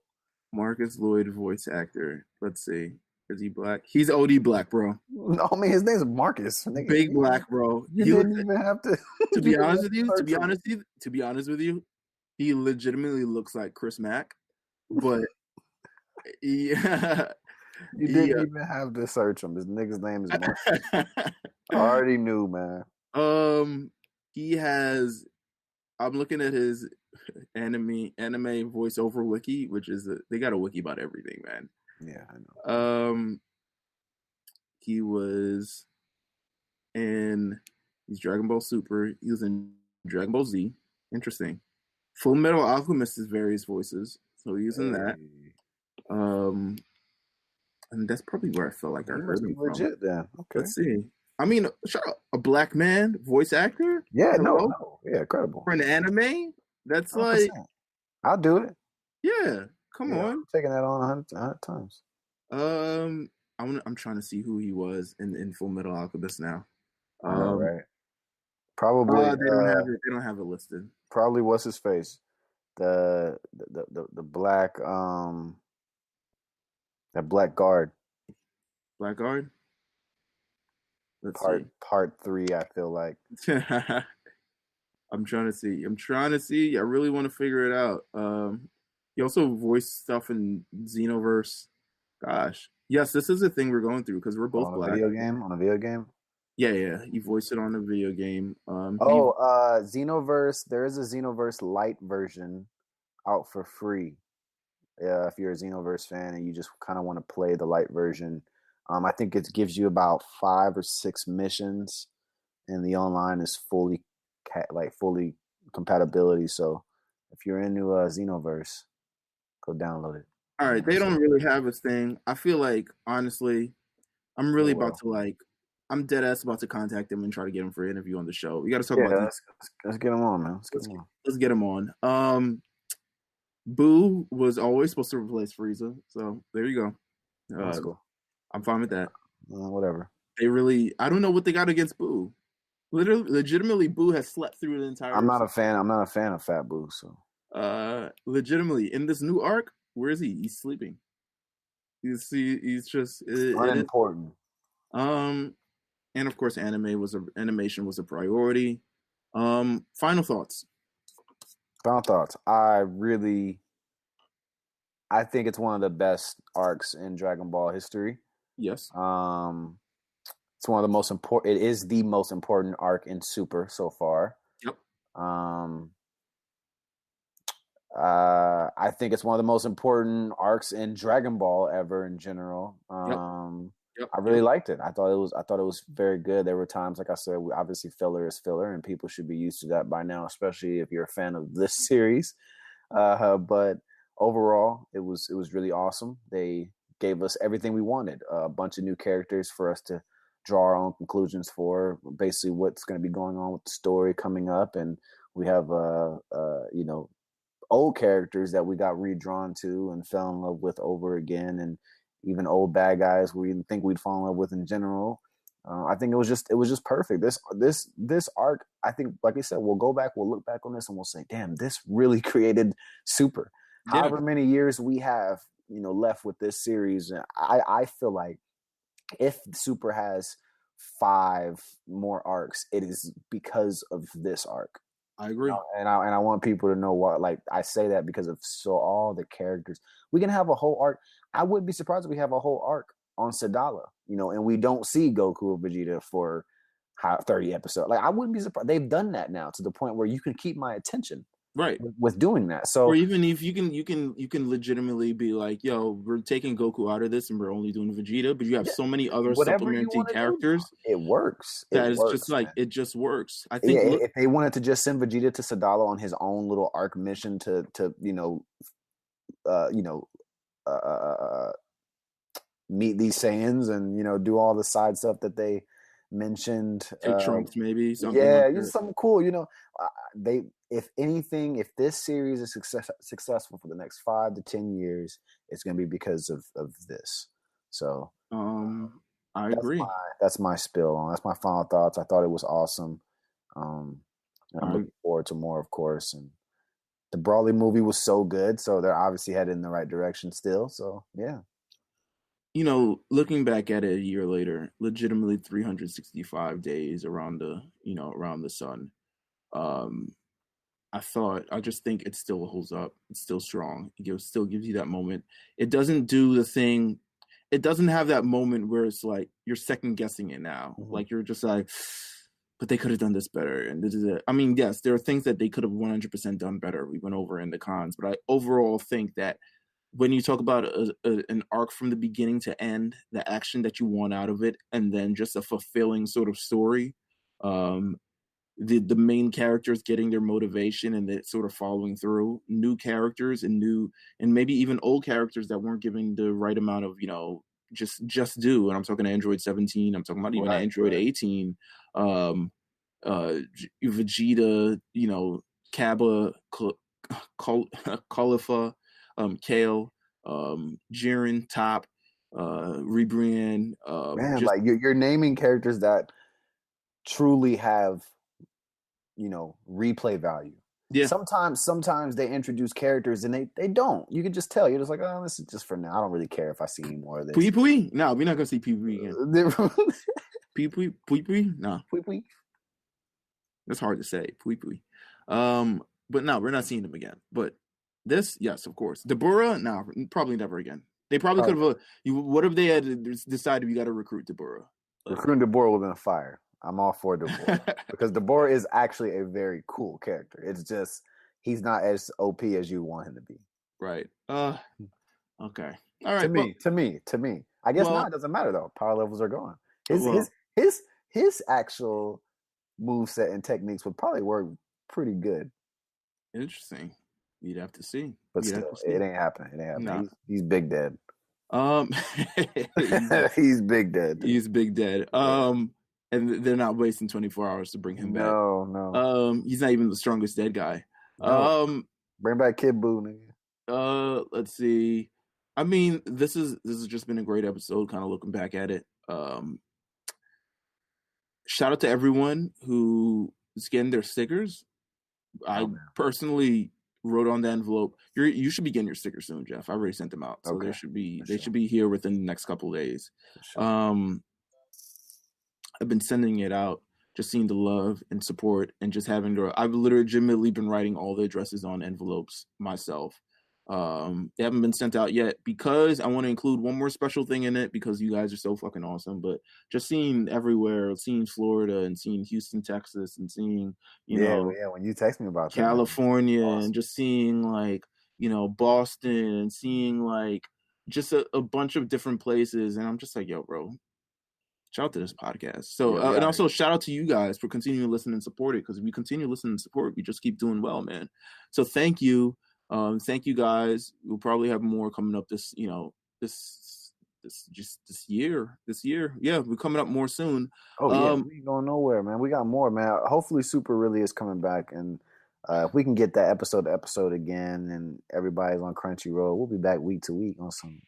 Marcus Lloyd, voice actor. Let's see. Is he black? He's OD Black, bro. No, I mean his name's Marcus. Big black, bro. You didn't even have to. To be honest with you, he legitimately looks like Chris Mack, but yeah, you didn't even have to search him. This nigga's name is Marcus. I already knew, man. He has. I'm looking at his anime voiceover wiki, which is they got a wiki about everything, man. Yeah, I know. He was in he's Dragon Ball Super. He was in Dragon Ball Z. Interesting. Full Metal Alchemist is various voices, so he's in that. And that's probably where I felt like I heard him from. Legit, then. Okay. Let's see. I mean, shut up. A black man voice actor? Yeah, no. Yeah, incredible. For an anime? That's 100%. like... I'll do it. Yeah, come on. I'm taking that on 100 times. I'm trying to see who he was in Full Metal Alchemist now. All right. Probably they don't have it. They don't have it listed. Probably what's his face? The black that black guard. Black guard? Let's see. Part 3, I feel like. I'm trying to see. I really want to figure it out. He also voiced stuff in Xenoverse. Gosh. Yes, this is a thing we're going through because we're both black. On a video game? Yeah. He voiced it on a video game. Xenoverse. There is a Xenoverse Lite version out for free. Yeah, if you're a Xenoverse fan and you just kind of want to play the Lite version. I think it gives you about 5 or 6 missions, and the online is fully compatibility. So if you're into Xenoverse, go download it. All right, they don't really have a thing. I feel like, honestly, I'm really about to I'm dead ass about to contact them and try to get them for an interview on the show. We got to talk about this. Let's get them on, man. Let's get them on. Boo was always supposed to replace Frieza, so there you go. That's cool. I'm fine with that. Whatever. I don't know what they got against Boo. Legitimately, Boo has slept through the entire. I'm not a fan of Fat Boo. So. Legitimately, in this new arc, where is he? He's sleeping. He's just unimportant. And of course, animation was a priority. Final thoughts. I think it's one of the best arcs in Dragon Ball history. Yes. It's one of the most important. It is the most important arc in Super so far. Yep. I think it's one of the most important arcs in Dragon Ball ever in general. Yep. I really liked it. I thought it was very good. There were times, like I said, obviously filler is filler, and people should be used to that by now, especially if you're a fan of this series. But overall, it was really awesome. They gave us everything we wanted. A bunch of new characters for us to draw our own conclusions for. Basically, what's going to be going on with the story coming up, and we have old characters that we got redrawn to and fell in love with over again, and even old bad guys we didn't think we'd fall in love with in general. I think it was just perfect. This arc, I think, like I said, we'll look back on this and we'll say, damn, this really created Super. Yeah. However many years we have, left with this series, I feel like if Super has 5 more arcs, it is because of this arc. I agree. And I want people to know what, like, I say that because of all the characters. We can have a whole arc. I wouldn't be surprised if we have a whole arc on Sadala, and we don't see Goku or Vegeta for 30 episodes. Like, I wouldn't be surprised. They've done that now to the point where you can keep my attention. Right. With doing that. So, or even if you can legitimately be like, yo, we're taking Goku out of this and we're only doing Vegeta, but you have so many other supplementary characters. It works. It just works. I think if they wanted to just send Vegeta to Sadala on his own little arc mission to meet these Saiyans and do all the side stuff that they mentioned. Take Trunks maybe. Something cool. If anything, if this series is successful for the next 5 to 10 years, it's going to be because of this. So, I agree. That's my spill on. That's my final thoughts. I thought it was awesome. I'm looking forward to more, of course. And the Broly movie was so good, so they're obviously headed in the right direction still. So, yeah. Looking back at it a year later, legitimately 365 days around the sun. I just think it still holds up. It's still strong. It still gives you that moment. It doesn't do the thing. It doesn't have that moment where it's like you're second guessing it now. Mm-hmm. Like you're just like, but they could have done this better. And this is it. I mean, yes, there are things that they could have 100% done better. We went over in the cons, but I overall think that when you talk about an arc from the beginning to end, the action that you want out of it, and then just a fulfilling sort of story, the main characters getting their motivation and it sort of following through, new characters and maybe even old characters that weren't given the right amount of just due. And I'm talking Android 17. I'm talking about even Android 18. Vegeta, Cabba, Caulifla, Kale, Jiren, Top, Ribrianne. Man, like you're naming characters that truly have, replay value. Yeah. Sometimes they introduce characters and they don't. You can just tell. You're just like, oh, this is just for now. I don't really care if I see any more of this. Pui Pui? No, we're not gonna see Pui Pui again. Pui Pui? No. Pui Pui. That's hard to say. Pui Pui. But no, we're not seeing them again. But this, yes, of course. Dabura, no, probably never again. They probably could have. What if they had decided we got to recruit Dabura? Recruiting Dabura would have been fire. I'm all for Dabura because Dabura is actually a very cool character. It's just he's not as OP as you want him to be. Right. Okay. All right. To me. I guess it doesn't matter though. Power levels are gone. His actual moveset and techniques would probably work pretty good. Interesting. You'd have to see. But still, it ain't happening. No. He's big dead. He's big dead. He's big dead. And they're not wasting 24 hours to bring him back. No. He's not even the strongest dead guy. No. Bring back Kid Buu, nigga. Let's see. I mean, this has just been a great episode. Kind of looking back at it. Shout out to everyone who is getting their stickers. I personally wrote on the envelope. You should be getting your stickers soon, Jeff. I already sent them out, so they should be here within the next couple of days. Sure. I've been sending it out, just seeing the love and support, and just having I've legitimately been writing all the addresses on envelopes myself. They haven't been sent out yet because I want to include one more special thing in it because you guys are so fucking awesome. But just seeing everywhere, seeing Florida and seeing Houston, Texas, and seeing when you text me about California that, awesome. And just seeing Boston and seeing just a bunch of different places, and I'm just like, yo, bro. Shout out to this podcast. So, and also shout out to you guys for continuing to listen and support it. Because if we continue to listen and support, we just keep doing well, man. So thank you. Thank you guys. We'll probably have more coming up this year. Yeah, we're coming up more soon. We ain't going nowhere, man. We got more, man. Hopefully Super really is coming back. And if we can get that episode to episode again and everybody's on Crunchyroll, we'll be back week to week on some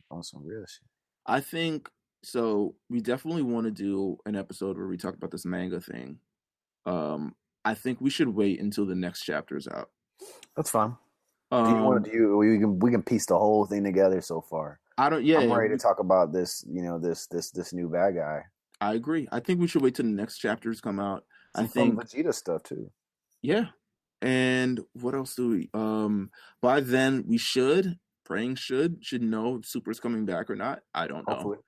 real shit. I think so. We definitely want to do an episode where we talk about this manga thing. I think we should wait until the next chapter's out. That's fine. We can piece the whole thing together so far. I'm ready to talk about this, this new bad guy. I agree. I think we should wait till the next chapters come out. I think Vegeta stuff too. Yeah. And what else do we by then we should know if Super's coming back or not. I don't know. Hopefully.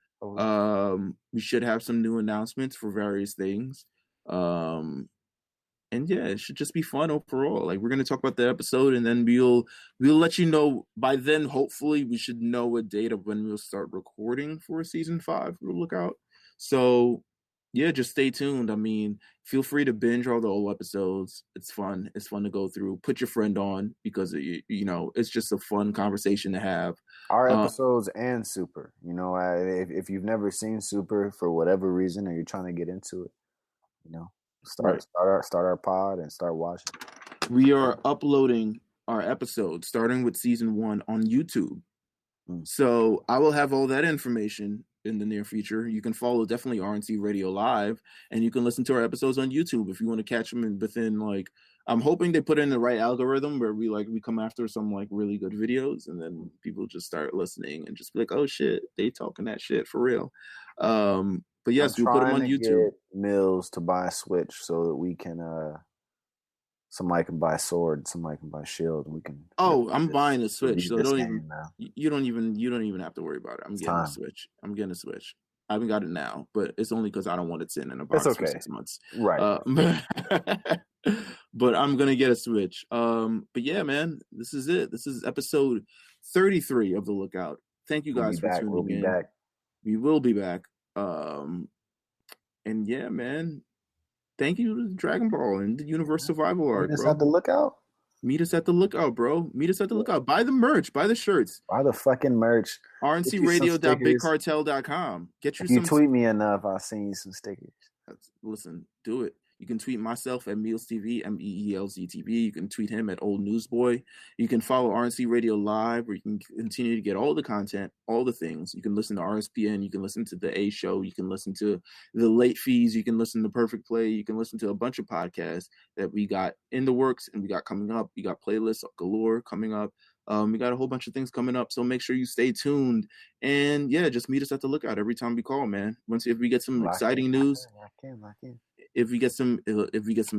We should have some new announcements for various things. And yeah, it should just be fun overall. We're going to talk about the episode, and then we'll let you know. By then, hopefully, we should know a date of when we'll start recording for season 5. We'll look out. So, yeah, just stay tuned. I mean, feel free to binge all the old episodes. It's fun. It's fun to go through. Put your friend on because it's just a fun conversation to have. Our episodes and Super. If you've never seen Super for whatever reason, or you're trying to get into it, Start our pod and start watching. We are uploading our episodes starting with season 1 on YouTube. So I will have all that information in the near future. You can follow definitely RNC Radio Live, and you can listen to our episodes on YouTube if you want to catch them within I'm hoping they put in the right algorithm where we come after some really good videos, and then people just start listening and just be like, oh shit, they talking that shit for real. But yes, we'll put them on YouTube. Get Mills to buy a Switch so that we can. Somebody can buy a sword, somebody can buy a shield, and we can. I'm buying a Switch, so you don't even have to worry about it. I'm getting a Switch. I haven't got it now, but it's only because I don't want it sitting in a box for 6 months. Right. But I'm gonna get a Switch. But yeah, man, this is it. This is episode 33 of The Lookout. Thank you guys for tuning in. We'll be back. We will be back. And yeah, man. Thank you to Dragon Ball and the Universe Survival Arc, Meet us bro. at the Lookout. Meet us at the Lookout, bro. Meet us at the Lookout. Buy the merch. Buy the shirts. Buy the fucking merch. rncradio.bigcartel.com. Get you if some. You tweet me enough, I'll send you some stickers. Listen, do it. You can tweet myself at Meelz TV, MEELZ TV. You can tweet him at Old Newsboy. You can follow RNC Radio Live, where you can continue to get all the content, all the things. You can listen to RSPN. You can listen to The A Show. You can listen to The Late Fees. You can listen to Perfect Play. You can listen to a bunch of podcasts that we got in the works and we got coming up. We got playlists galore coming up. We got a whole bunch of things coming up, so make sure you stay tuned. And yeah, just meet us at the Lookout every time we call, man. If we get some exciting news, if we get some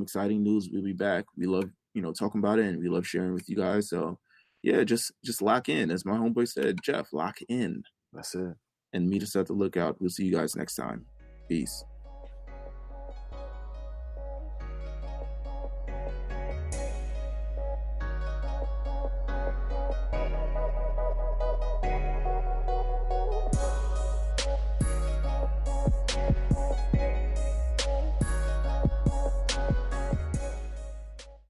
exciting news, we'll be back. We love talking about it, and we love sharing with you guys. So yeah, just lock in, as my homeboy said. Jeff, lock in. That's it. And meet us at the Lookout. We'll see you guys next time. Peace.